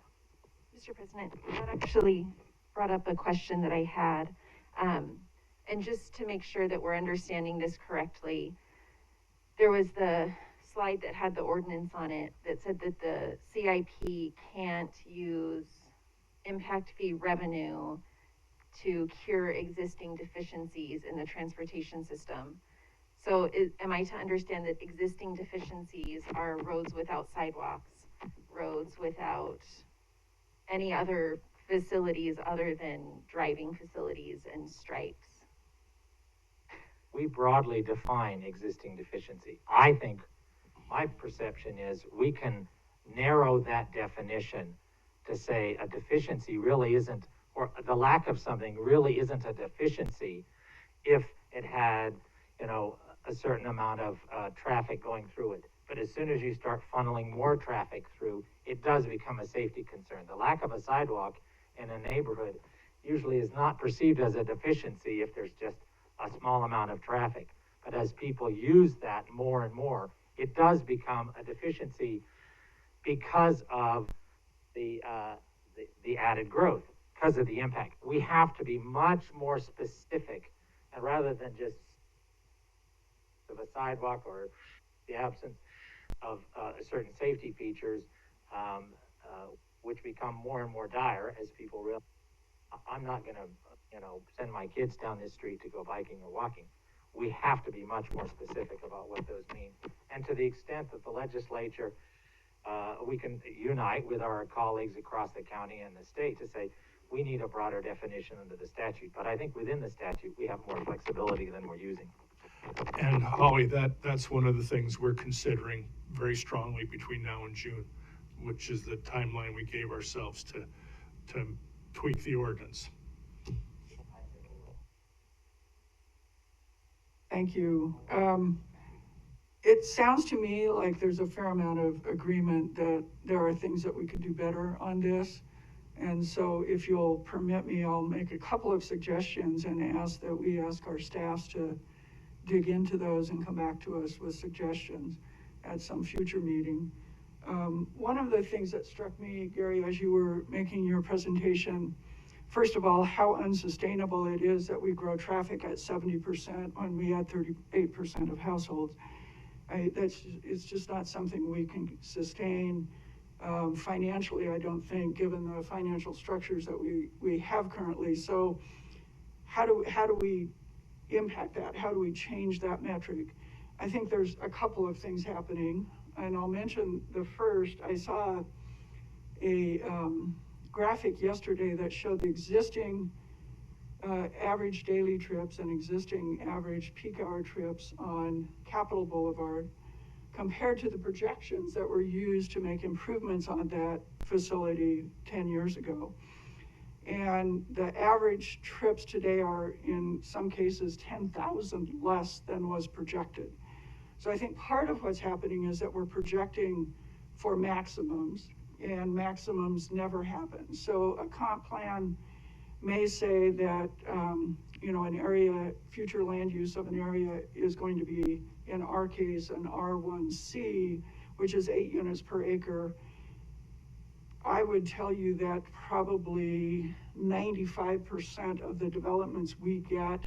Mr. President, that actually brought up a question that I had. And just to make sure that we're understanding this correctly, there was the slide that had the ordinance on it that said that the CIP can't use impact fee revenue to cure existing deficiencies in the transportation system. So am I to understand that existing deficiencies are roads without sidewalks, roads without any other facilities other than driving facilities and stripes?
We broadly define existing deficiency. I think my perception is we can narrow that definition to say a deficiency really isn't, or the lack of something really isn't a deficiency if it had, a certain amount of traffic going through it. But as soon as you start funneling more traffic through, it does become a safety concern. The lack of a sidewalk in a neighborhood usually is not perceived as a deficiency if there's just a small amount of traffic. But as people use that more and more, it does become a deficiency because of the added growth, because of the impact. We have to be much more specific, and rather than just of a sidewalk or the absence of certain safety features, which become more and more dire as people realize, I'm not going to, send my kids down this street to go biking or walking. We have to be much more specific about what those mean. And to the extent that the legislature, we can unite with our colleagues across the county and the state to say, we need a broader definition under the statute. But I think within the statute, we have more flexibility than we're using.
And Holly, that's one of the things we're considering very strongly between now and June, which is the timeline we gave ourselves to tweak the ordinance.
Thank you. It sounds to me like there's a fair amount of agreement that there are things that we could do better on this. And so if you'll permit me, I'll make a couple of suggestions and ask that we ask our staffs to dig into those and come back to us with suggestions at some future meeting. One of the things that struck me, Gary, as you were making your presentation, first of all, how unsustainable it is that we grow traffic at 70% when we had 38% of households. It's just not something we can sustain. Financially, I don't think, given the financial structures that we have currently. So how do we impact that? How do we change that metric? I think there's a couple of things happening, and I'll mention the first. I saw a graphic yesterday that showed the existing average daily trips and existing average peak hour trips on Capitol Boulevard compared to the projections that were used to make improvements on that facility 10 years ago. And the average trips today are in some cases 10,000 less than was projected. So I think part of what's happening is that we're projecting for maximums, and maximums never happen. So a comp plan may say that an area, future land use of an area is going to be, in our case, an R1C, which is 8 units per acre. I would tell you that probably 95% of the developments we get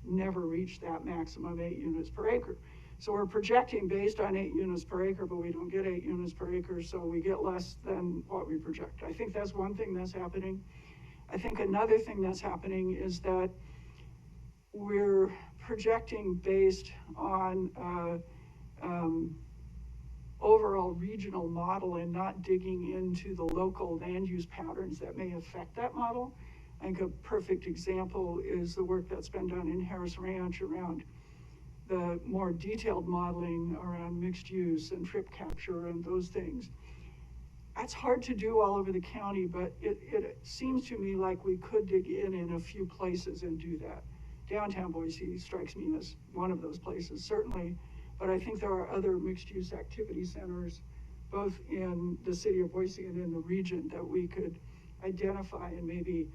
never reach that maximum 8 units per acre. So we're projecting based on 8 units per acre, but we don't get 8 units per acre, so we get less than what we project. I think that's one thing that's happening. I think another thing that's happening is that we're projecting based on overall regional model and not digging into the local land use patterns that may affect that model. I think a perfect example is the work that's been done in Harris Ranch around the more detailed modeling around mixed use and trip capture and those things. That's hard to do all over the county, but it seems to me like we could dig in a few places and do that. Downtown Boise strikes me as one of those places, certainly, but I think there are other mixed-use activity centers, both in the city of Boise and in the region, that we could identify and maybe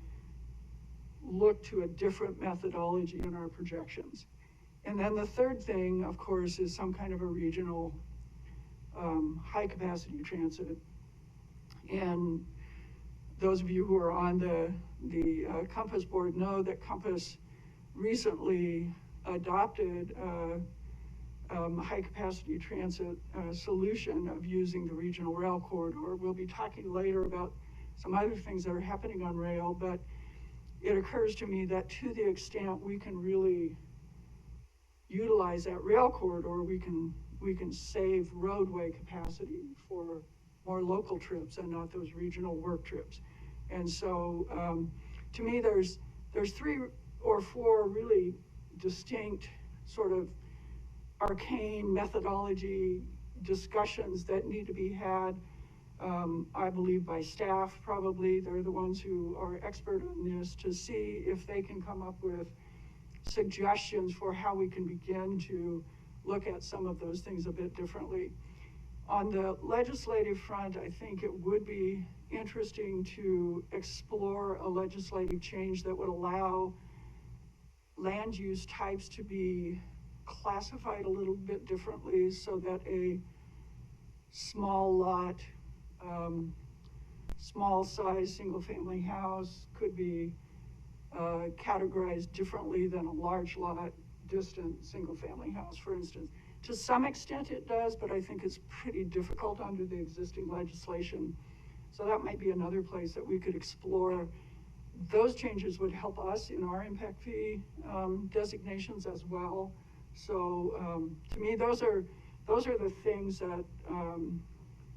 look to a different methodology in our projections. And then the third thing, of course, is some kind of a regional high-capacity transit. And those of you who are on the Compass board know that Compass recently adopted a high-capacity transit solution of using the regional rail corridor. We'll be talking later about some other things that are happening on rail, but it occurs to me that to the extent we can really utilize that rail corridor, we can save roadway capacity for more local trips and not those regional work trips. And so to me, there's 3 or 4 really distinct sort of arcane methodology discussions that need to be had, I believe, by staff. Probably they're the ones who are expert on this, to see if they can come up with suggestions for how we can begin to look at some of those things a bit differently. On the legislative front, I think it would be interesting to explore a legislative change that would allow land use types to be classified a little bit differently, so that a small lot, small size single family house could be categorized differently than a large lot, distant single family house, for instance. To some extent it does, but I think it's pretty difficult under the existing legislation. So that might be another place that we could explore. Those changes would help us in our impact fee designations as well. So to me, those are the things that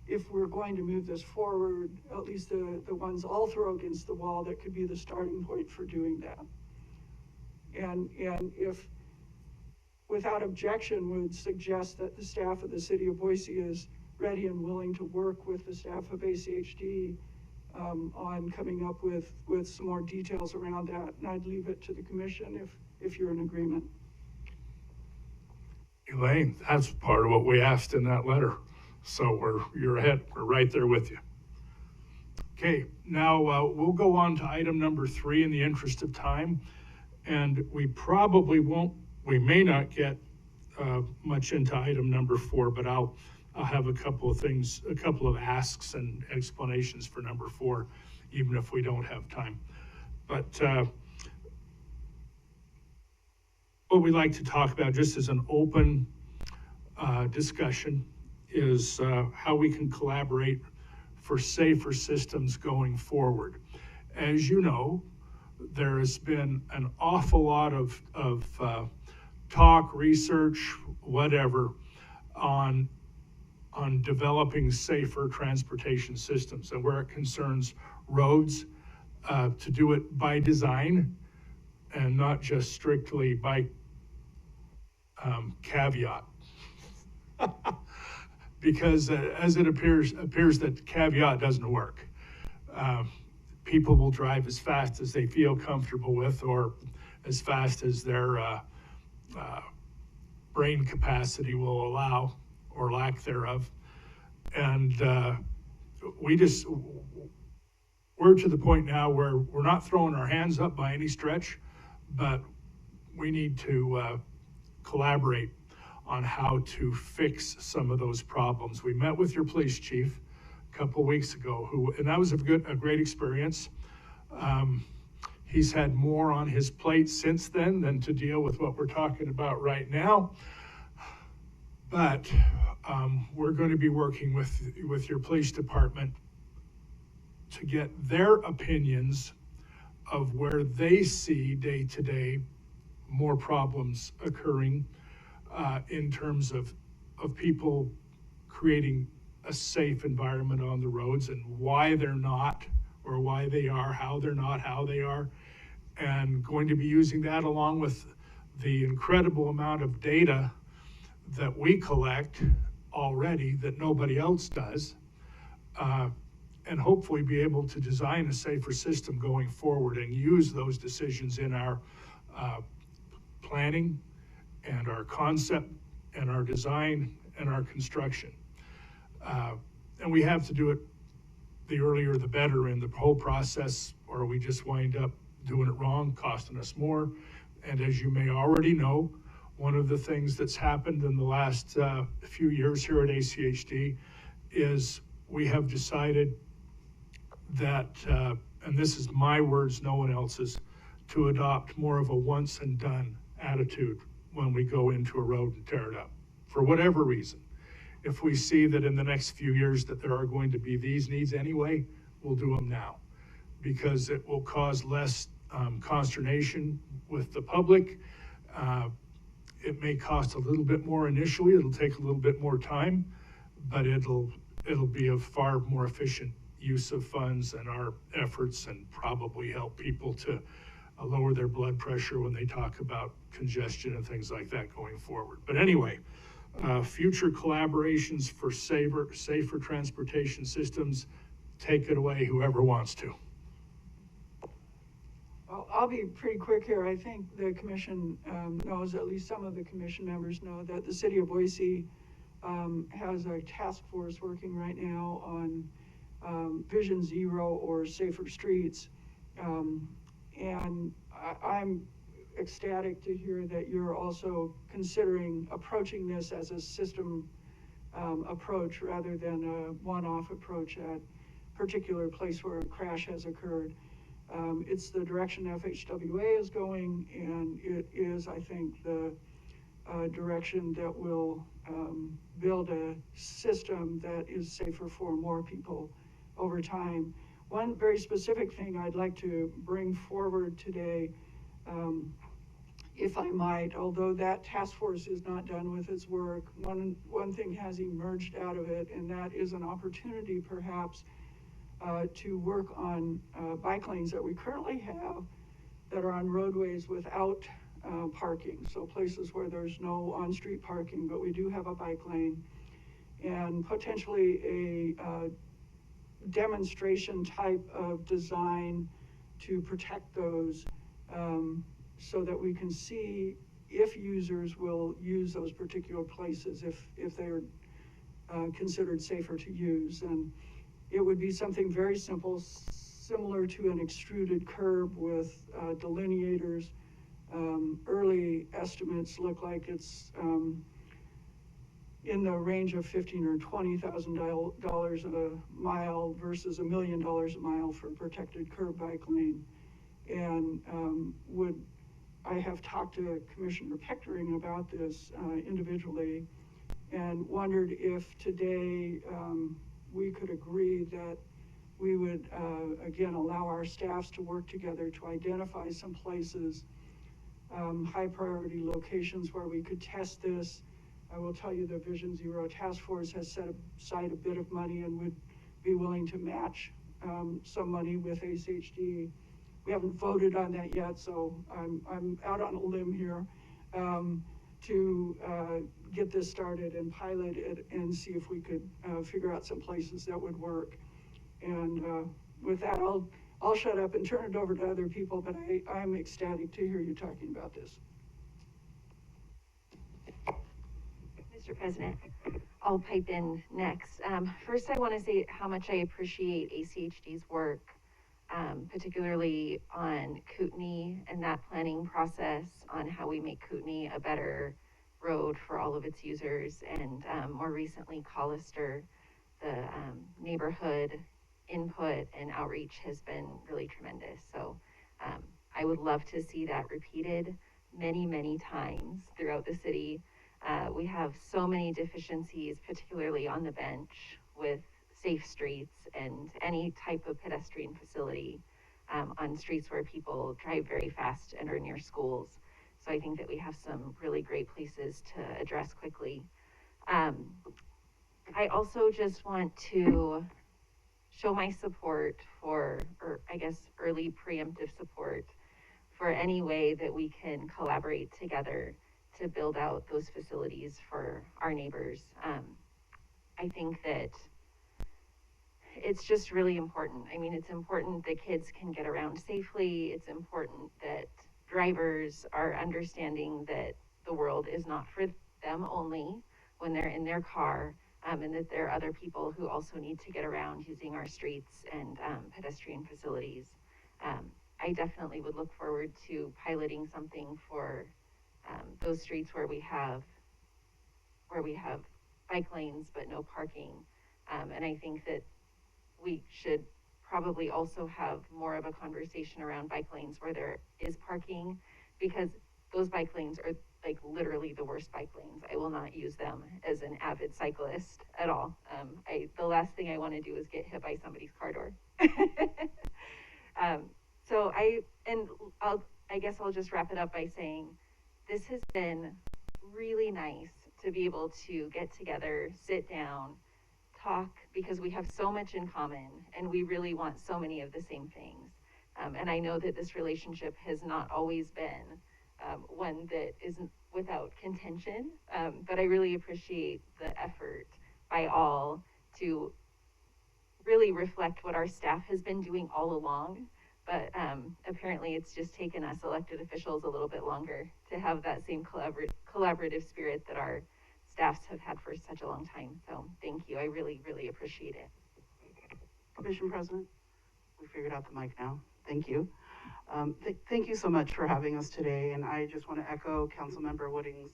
if we're going to move this forward, at least the ones I'll throw against the wall, that could be the starting point for doing that. And if, without objection, would suggest that the staff of the city of Boise is ready and willing to work with the staff of ACHD on coming up with some more details around that. And I'd leave it to the commission if you're in agreement.
Elaine, that's part of what we asked in that letter. So you're ahead. We're right there with you. Okay, now we'll go on to item number 3 in the interest of time. And we probably won't, we may not get much into item number 4, but I'll have a couple of things, a couple of asks and explanations for number 4, even if we don't have time. But what we like to talk about, just as an open discussion, is how we can collaborate for safer systems going forward. As you know, there has been an awful lot of talk, research, whatever, on developing safer transportation systems, and where it concerns roads, to do it by design and not just strictly by caveat. Because as it appears that caveat doesn't work. People will drive as fast as they feel comfortable with, or as fast as their brain capacity will allow, or lack thereof. And we're to the point now where we're not throwing our hands up by any stretch, but we need to collaborate on how to fix some of those problems. We met with your police chief a couple of weeks ago, and that was a great experience. He's had more on his plate since then than to deal with what we're talking about right now. But we're going to be working with your police department to get their opinions of where they see day to day more problems occurring in terms of people creating a safe environment on the roads, and why they're not, or why they are, how they're not, how they are, and going to be using that along with the incredible amount of data that we collect already that nobody else does,
and hopefully be able to design a safer system going forward and use those decisions in our planning and our concept and our design and our construction. And we have to do it the earlier the better in the whole process, or we just wind up doing it wrong, costing us more. And as you may already know, one of the things that's happened in the last few years here at ACHD is we have decided that, and this is my words, no one else's, to adopt more of a once and done attitude when we go into a road and tear it up, for whatever reason. If we see that in the next few years that there are going to be these needs anyway, we'll do them now, because it will cause less consternation with the public. It may cost a little bit more initially, it'll take a little bit more time, but it'll be a far more efficient use of funds and our efforts, and probably help people to lower their blood pressure when they talk about congestion and things like that going forward. But anyway, future collaborations for safer transportation systems, take it away, whoever wants to.
I'll be pretty quick here. I think the commission knows, at least some of the commission members know, that the city of Boise has a task force working right now on Vision Zero or safer streets. And I'm ecstatic to hear that you're also considering approaching this as a system approach rather than a one-off approach at a particular place where a crash has occurred. It's the direction FHWA is going, and it is, I think, the direction that will build a system that is safer for more people over time. One very specific thing I'd like to bring forward today, if I might, although that task force is not done with its work, one thing has emerged out of it, and that is an opportunity perhaps to work on bike lanes that we currently have that are on roadways without parking. So places where there's no on-street parking, but we do have a bike lane, and potentially a demonstration type of design to protect those, so that we can see if users will use those particular places if they are considered safer to use. And it would be something very simple, similar to an extruded curb with delineators. Early estimates look like it's in the range of $15,000 or $20,000 a mile versus $1 million a mile for a protected curb bike lane. And I have talked to Commissioner Peckering about this individually, and wondered if today we could agree that we would again allow our staffs to work together to identify some places, high priority locations where we could test this. I will tell you the Vision Zero Task Force has set aside a bit of money and would be willing to match some money with ACHD. We haven't voted on that yet, so I'm out on a limb here to get this started and pilot it and see if we could figure out some places that would work. And with that, I'll shut up and turn it over to other people, but I'm ecstatic to hear you talking about this.
Mr. President, I'll pipe in next. First, I want to say how much I appreciate ACHD's work, particularly on Kootenai and that planning process on how we make Kootenai a better road for all of its users, and more recently Collister. The neighborhood input and outreach has been really tremendous. So I would love to see that repeated many, many times throughout the city. We have so many deficiencies, particularly on the bench, with safe streets and any type of pedestrian facility on streets where people drive very fast and are near schools. So I think that we have some really great places to address quickly. I also just want to show my support for, or I guess early preemptive support for any way that we can collaborate together to build out those facilities for our neighbors. I think that it's just really important. I mean, it's important that kids can get around safely. It's important that drivers are understanding that the world is not for them only when they're in their car, and that there are other people who also need to get around using our streets and pedestrian facilities. I definitely would look forward to piloting something for those streets where we have bike lanes but no parking. And I think that we should probably also have more of a conversation around bike lanes where there is parking, because those bike lanes are like literally the worst bike lanes. I will not use them as an avid cyclist at all. The last thing I want to do is get hit by somebody's car door. I guess I'll just wrap it up by saying this has been really nice to be able to get together, sit down, talk, because we have so much in common and we really want so many of the same things. And I know that this relationship has not always been one that isn't without contention, but I really appreciate the effort by all to really reflect what our staff has been doing all along. But apparently it's just taken us elected officials a little bit longer to have that same collaborative spirit that our staffs have had for such a long time. So thank you. I really, really appreciate it.
Commission President, we figured out the mic now. Thank you. Thank you so much for having us today. And I just want to echo Councilmember Wooding's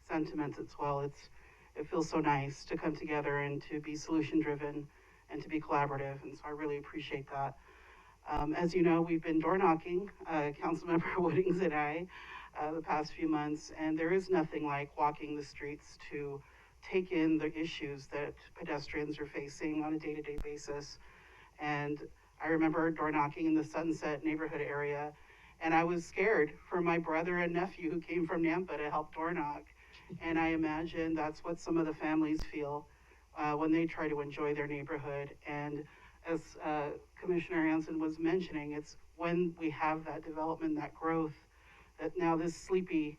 sentiments as well. It feels so nice to come together and to be solution driven and to be collaborative. And so I really appreciate that. As you know, we've been door knocking, Councilmember Woodings and I, the past few months, and there is nothing like walking the streets to take in the issues that pedestrians are facing on a day-to-day basis. And I remember door knocking in the Sunset neighborhood area, and I was scared for my brother and nephew who came from Nampa to help door knock. And I imagine that's what some of the families feel when they try to enjoy their neighborhood. And as Commissioner Hansen was mentioning, it's when we have that development, that growth, that now this sleepy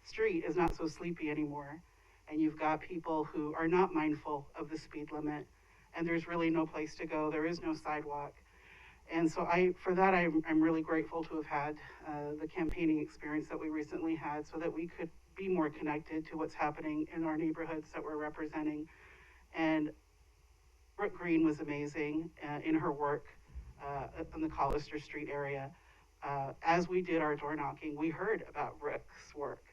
street is not so sleepy anymore. And you've got people who are not mindful of the speed limit, and there's really no place to go. There is no sidewalk. And so for that, I'm really grateful to have had the campaigning experience that we recently had so that we could be more connected to what's happening in our neighborhoods that we're representing. And Brooke Green was amazing in her work in the Collister Street area. As we did our door knocking, we heard about Brooke's work.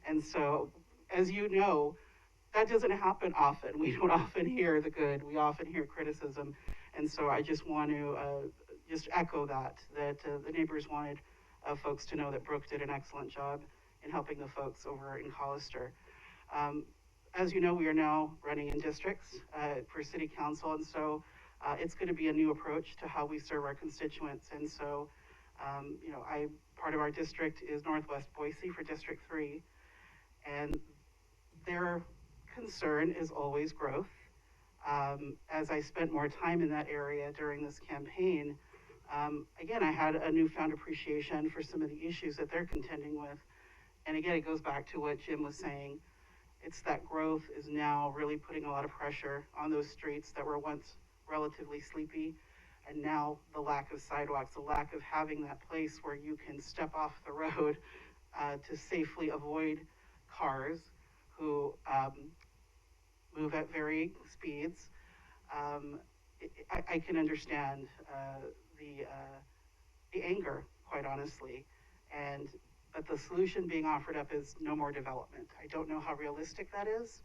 And so, as you know, that doesn't happen often. We don't often hear the good. We often hear criticism. And so I just want to just echo that the neighbors wanted folks to know that Brooke did an excellent job in helping the folks over in Collister. As you know, we are now running in districts for city council, and so it's going to be a new approach to how we serve our constituents. And so, part of our district is Northwest Boise for District 3, and their concern is always growth. As I spent more time in that area during this campaign, again, I had a newfound appreciation for some of the issues that they're contending with. And again, it goes back to what Jim was saying. It's that growth is now really putting a lot of pressure on those streets that were once relatively sleepy. And now the lack of sidewalks, the lack of having that place where you can step off the road to safely avoid cars who move at varying speeds. I can understand the anger, quite honestly. But the solution being offered up is no more development. I don't know how realistic that is,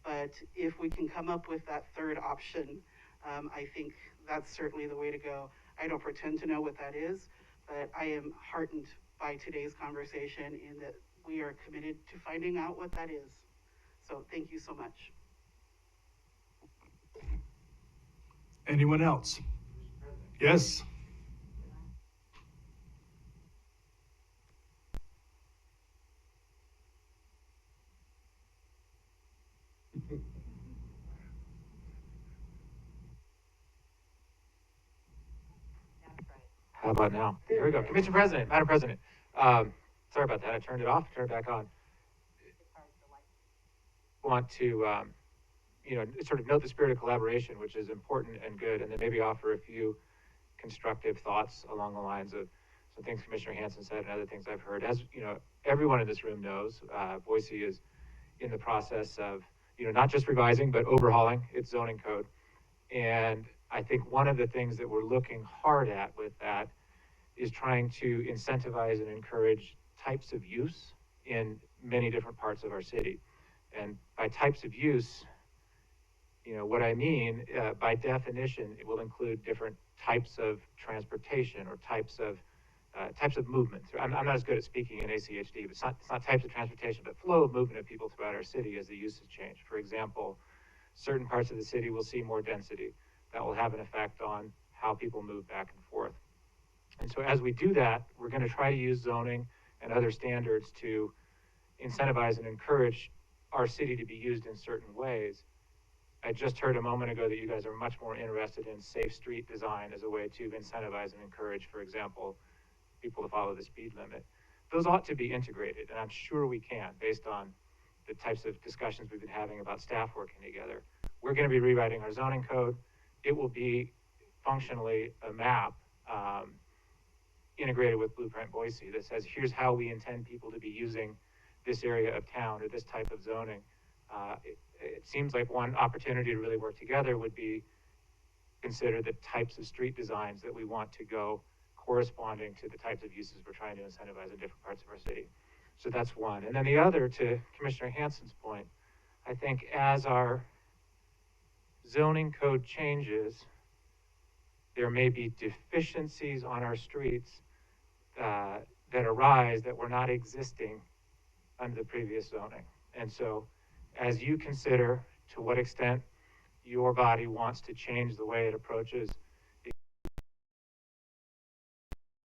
but if we can come up with that third option, I think that's certainly the way to go. I don't pretend to know what that is, but I am heartened by today's conversation in that we are committed to finding out what that is. So thank you so much.
Anyone else? Yes.
How about now? There we go. Commission President, Madam President. Sorry about that. I turned it off, turned it back on. Want to,
sort of note the spirit of collaboration, which is important and good, and then maybe offer a few constructive thoughts along the lines of some things Commissioner Hansen said and other things I've heard. As everyone in this room knows, Boise is in the process of, not just revising, but overhauling its zoning code. And I think one of the things that we're looking hard at with that is trying to incentivize and encourage types of use in many different parts of our city. And by types of use, what I mean, by definition, it will include different types of transportation or types of movement. I'm not as good at speaking in ACHD, but it's not types of transportation, but flow of movement of people throughout our city as the uses change. For example, certain parts of the city will see more density. That will have an effect on how people move back and forth. And so as we do that, we're going to try to use zoning and other standards to incentivize and encourage our city to be used in certain ways. I just heard a moment ago that you guys are much more interested in safe street design as a way to incentivize and encourage, for example, people to follow the speed limit. Those ought to be integrated, and I'm sure we can, based on the types of discussions we've been having about staff working together. We're going to be rewriting our zoning code. It will be functionally a map integrated with Blueprint Boise that says, here's how we intend people to be using this area of town or this type of zoning. It seems like one opportunity to really work together would be consider the types of street designs that we want to go corresponding to the types of uses we're trying to incentivize in different parts of our city. So that's one. And then the other, to Commissioner Hansen's point, I think as our zoning code changes, there may be deficiencies on our streets that arise that were not existing under the previous zoning. And so as you consider to what extent your body wants to change the way it approaches,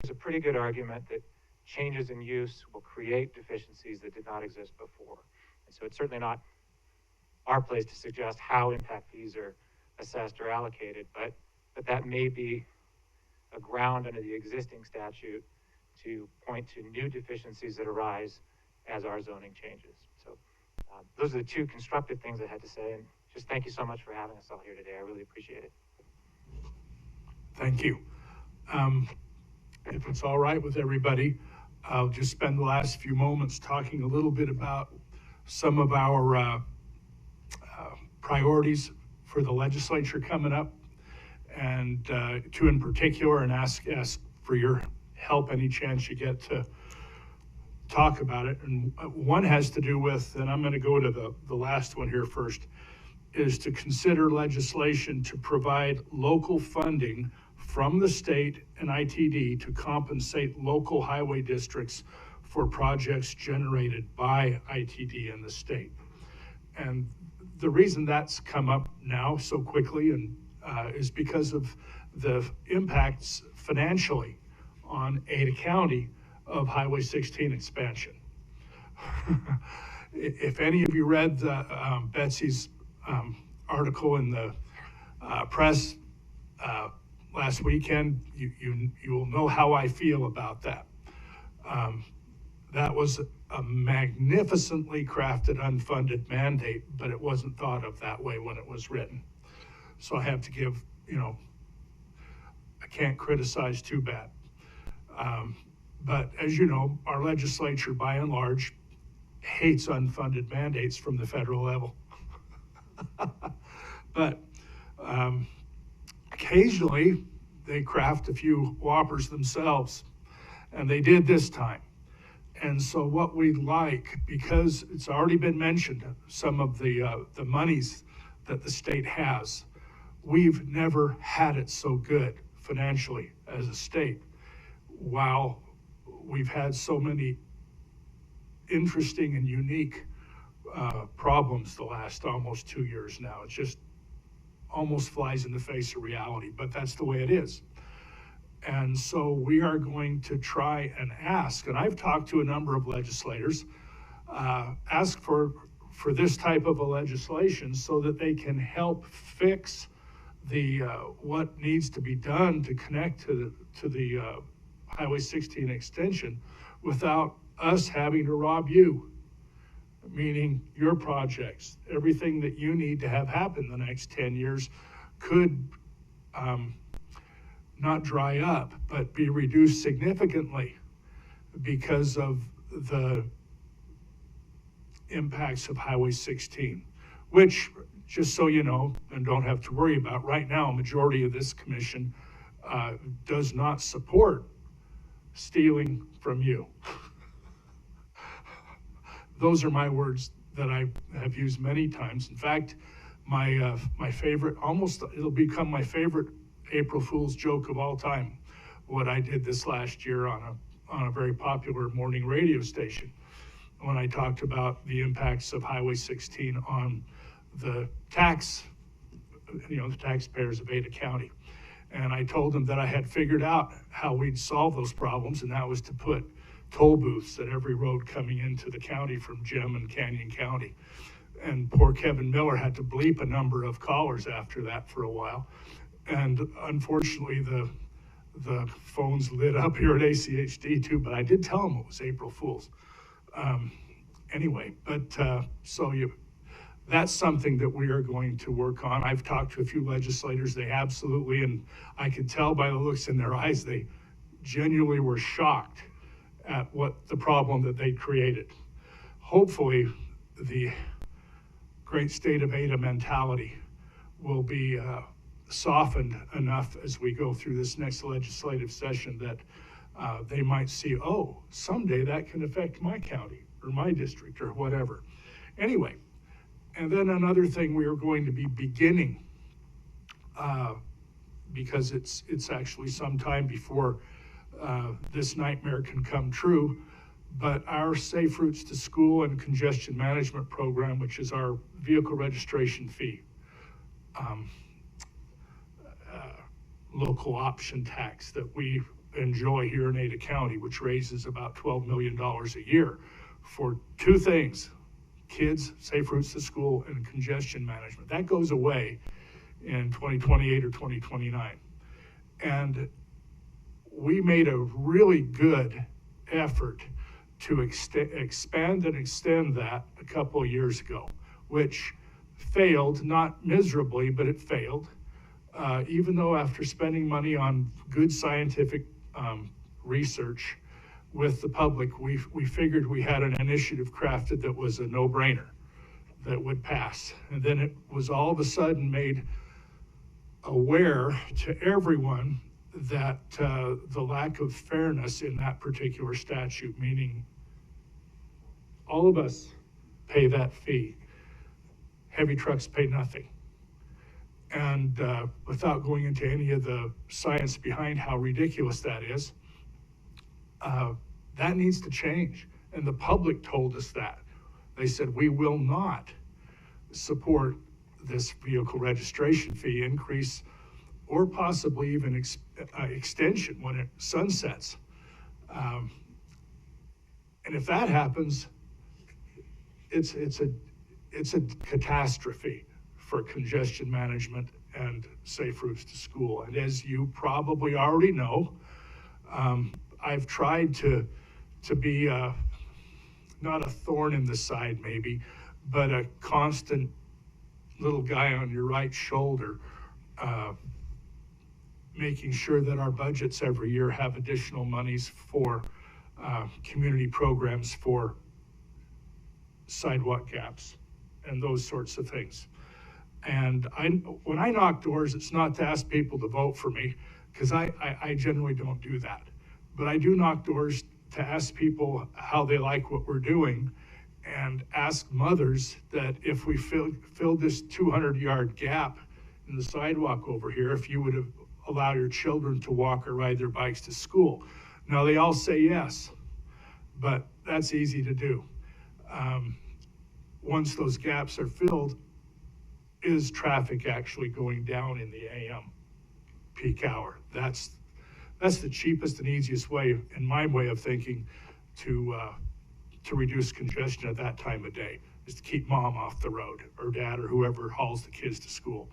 there's a pretty good argument that changes in use will create deficiencies that did not exist before. And so it's certainly not our place to suggest how impact fees are assessed or allocated, but that may be a ground under the existing statute to point to new deficiencies that arise as our zoning changes. So those are the two constructive things I had to say, and just thank you so much for having us all here today. I really appreciate it.
Thank you. If it's all right with everybody, I'll just spend the last few moments talking a little bit about some of our priorities for the legislature coming up, and two in particular, and ask for your help any chance you get to talk about it. And one has to do with, and I'm going to go to the last one here first, is to consider legislation to provide local funding from the state and ITD to compensate local highway districts for projects generated by ITD and the state. And the reason that's come up now so quickly and is because of the impacts financially on Ada County of Highway 16 expansion. If any of you read Betsy's article in the press last weekend, you will know how I feel about that. That was a magnificently crafted unfunded mandate, but it wasn't thought of that way when it was written. So I have to give, I can't criticize too bad. But as you know, our legislature by and large hates unfunded mandates from the federal level. But occasionally they craft a few whoppers themselves, and they did this time. And so what we'd like, because it's already been mentioned, some of the monies that the state has, we've never had it so good financially as a state. While we've had so many interesting and unique problems the last almost 2 years now. It just almost flies in the face of reality, but that's the way it is. And so we are going to try and ask, and I've talked to a number of legislators, ask for this type of a legislation so that they can help fix the what needs to be done to connect to the Highway 16 extension without us having to rob you.
meaning your projects, everything that you need to have happen the next 10 years could not dry up, but be reduced significantly because of the impacts of Highway 16, which, just so you know, and don't have to worry about, right now, a majority of this commission does not support stealing from you. Those are my words that I have used many times. In fact, my favorite, it'll become my favorite April Fool's joke of all time, what I did this last year on a very popular morning radio station, when I talked about the impacts of Highway 16 on the the taxpayers of Ada County. And I told them that I had figured out how we'd solve those problems, and that was to put toll booths at every road coming into the county from Gem and Canyon County. And poor Kevin Miller had to bleep a number of callers after that for a while. And unfortunately, the phones lit up here at ACHD too, but I did tell them it was April Fool's. Anyway, but that's something that we are going to work on. I've talked to a few legislators, they absolutely, and I could tell by the looks in their eyes, they genuinely were shocked at what the problem that they created. Hopefully, the great state of Ada mentality will be softened enough as we go through this next legislative session that they might see, oh, someday that can affect my county or my district or whatever. Anyway, and then another thing we are going to be beginning, because it's actually some time before this nightmare can come true, but our Safe Routes to School and Congestion Management Program, which is our vehicle registration fee, local option tax that we enjoy here in Ada County, which raises about $12 million a year for two things: kids, safe routes to school, and congestion management. That goes away in 2028 or 2029. And we made a really good effort to expand and extend that a couple of years ago, which failed, not miserably, but it failed. Even though after spending money on good scientific research with the public, we figured we had an initiative crafted that was a no-brainer, that would pass. And then it was all of a sudden made aware to everyone that the lack of fairness in that particular statute, meaning all of us pay that fee. Heavy trucks pay nothing. And without going into any of the science behind how ridiculous that is, that needs to change. And the public told us that. They said, we will not support this vehicle registration fee increase or possibly even extension when it sunsets. And if that happens, it's a catastrophe for congestion management and safe routes to school. And as you probably already know, I've tried to be not a thorn in the side maybe, but a constant little guy on your right shoulder, making sure that our budgets every year have additional monies for community programs for sidewalk gaps and those sorts of things. And when I knock doors, it's not to ask people to vote for me, because I generally don't do that. But I do knock doors to ask people how they like what we're doing, and ask mothers that if we filled this 200-yard gap in the sidewalk over here, if you would have allowed your children to walk or ride their bikes to school. Now, they all say yes, but that's easy to do. Once those gaps are filled, is traffic actually going down in the AM peak hour? That's the cheapest and easiest way, in my way of thinking, to reduce congestion at that time of day, is to keep mom off the road, or dad, or whoever hauls the kids to school.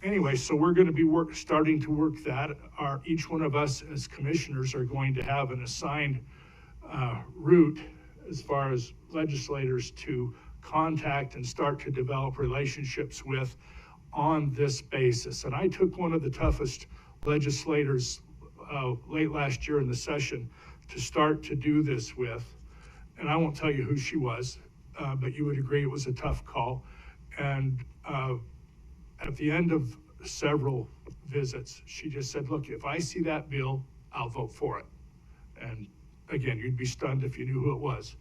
Anyway, so we're going to be starting to work that. Each one of us as commissioners are going to have an assigned route as far as legislators to contact and start to develop relationships with on this basis. And I took one of the toughest legislators late last year in the session to start to do this with, and I won't tell you who she was, but you would agree it was a tough call. And at the end of several visits, she just said, look, if I see that bill, I'll vote for it. And again, you'd be stunned if you knew who it was.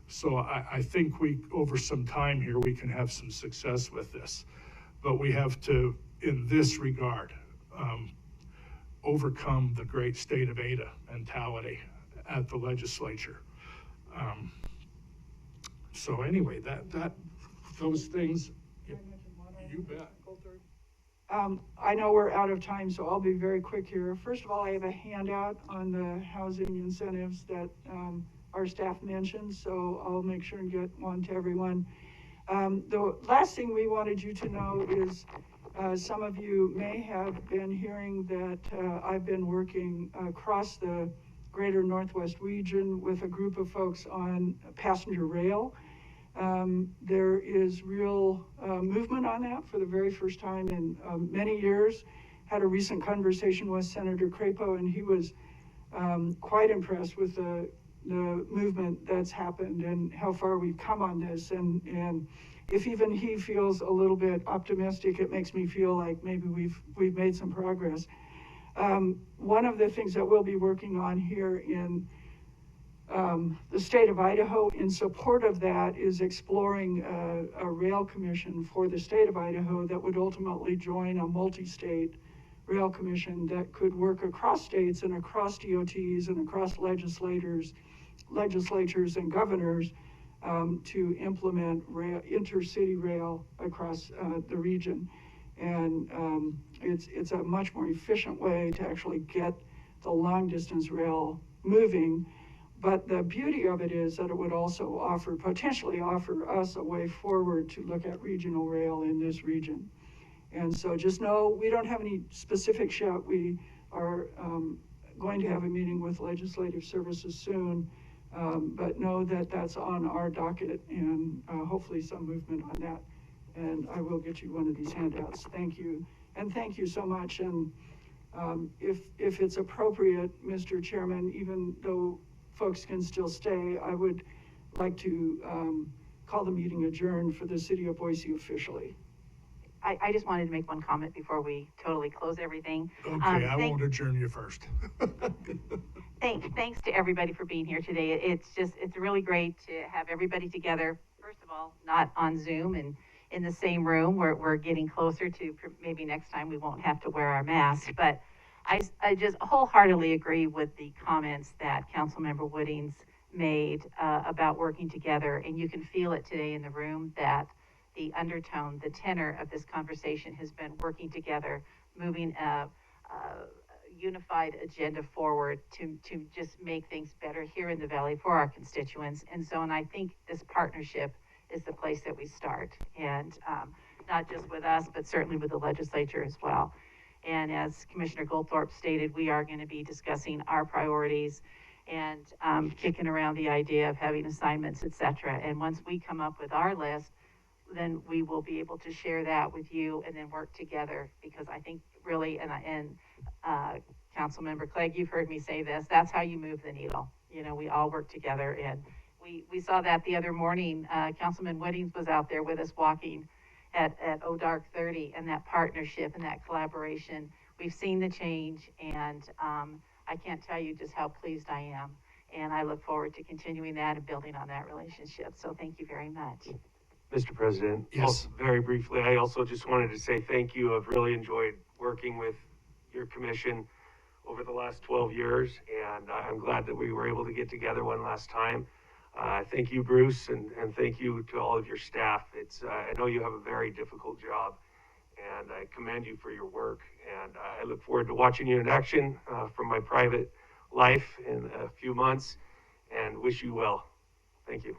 So I think over some time here, we can have some success with this. But we have to, in this regard, overcome the great state of Ada mentality at the legislature. So anyway, those things, you bet.
I know we're out of time, so I'll be very quick here. First of all, I have a handout on the housing incentives that our staff mentioned, so I'll make sure and get one to everyone. The last thing we wanted you to know is some of you may have been hearing that I've been working across the greater Northwest region with a group of folks on passenger rail. There is real movement on that for the very first time in many years. Had a recent conversation with Senator Crapo, and he was quite impressed with the movement that's happened and how far we've come on this. And if even he feels a little bit optimistic, it makes me feel like maybe we've made some progress. One of the things that we'll be working on here in the state of Idaho in support of that is exploring a rail commission for the state of Idaho that would ultimately join a multi-state rail commission that could work across states and across DOTs and across legislatures and governors to implement intercity rail across the region. And it's a much more efficient way to actually get the long distance rail moving. But the beauty of it is that it would also potentially offer us a way forward to look at regional rail in this region. And so just know we don't have any specifics yet. We are going to have a meeting with Legislative Services soon, but know that that's on our docket and hopefully some movement on that. And I will get you one of these handouts. Thank you. And thank you so much. And if it's appropriate, Mr. Chairman, even though folks can still stay, I would like to call the meeting adjourned for the City of Boise officially.
I just wanted to make one comment before we totally close everything.
Okay, I won't adjourn you first.
Thanks to everybody for being here today. It's really great to have everybody together. First of all, not on Zoom and in the same room. We're getting closer to maybe next time we won't have to wear our masks. But I just wholeheartedly agree with the comments that Councilmember Woodings made about working together. And you can feel it today in the room that the undertone, the tenor of this conversation has been working together, moving a unified agenda forward to just make things better here in the Valley for our constituents. And I think this partnership is the place that we start, and not just with us, but certainly with the legislature as well. And as Commissioner Goldthorpe stated, we are going to be discussing our priorities and kicking around the idea of having assignments, et cetera. And once we come up with our list, then we will be able to share that with you and then work together, because I think really, and Councilmember Clegg, you've heard me say this, that's how you move the needle. You know, we all work together, and we saw that the other morning. Councilman Woodings was out there with us walking at Dark 30, and that partnership and that collaboration, we've seen the change, and I can't tell you just how pleased I am. And I look forward to continuing that and building on that relationship. So thank you very much.
Mr. President,
yes.
Also, very briefly, I also just wanted to say thank you. I've really enjoyed working with your commission over the last 12 years, and I'm glad that we were able to get together one last time. Thank you, Bruce, and thank you to all of your staff. I know you have a very difficult job, and I commend you for your work, and I look forward to watching you in action from my private life in a few months, and wish you well. Thank you.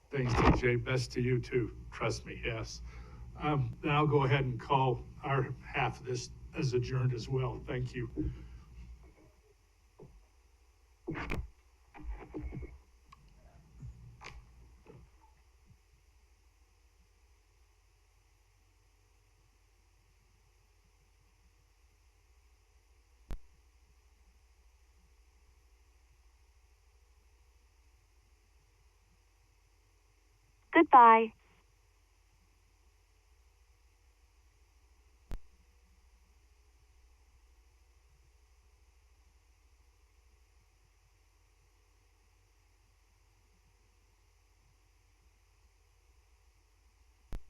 Thanks, DJ. Best to you too. Trust me, yes. Then I'll go ahead and call our half of this as adjourned as well. Thank you.
Goodbye.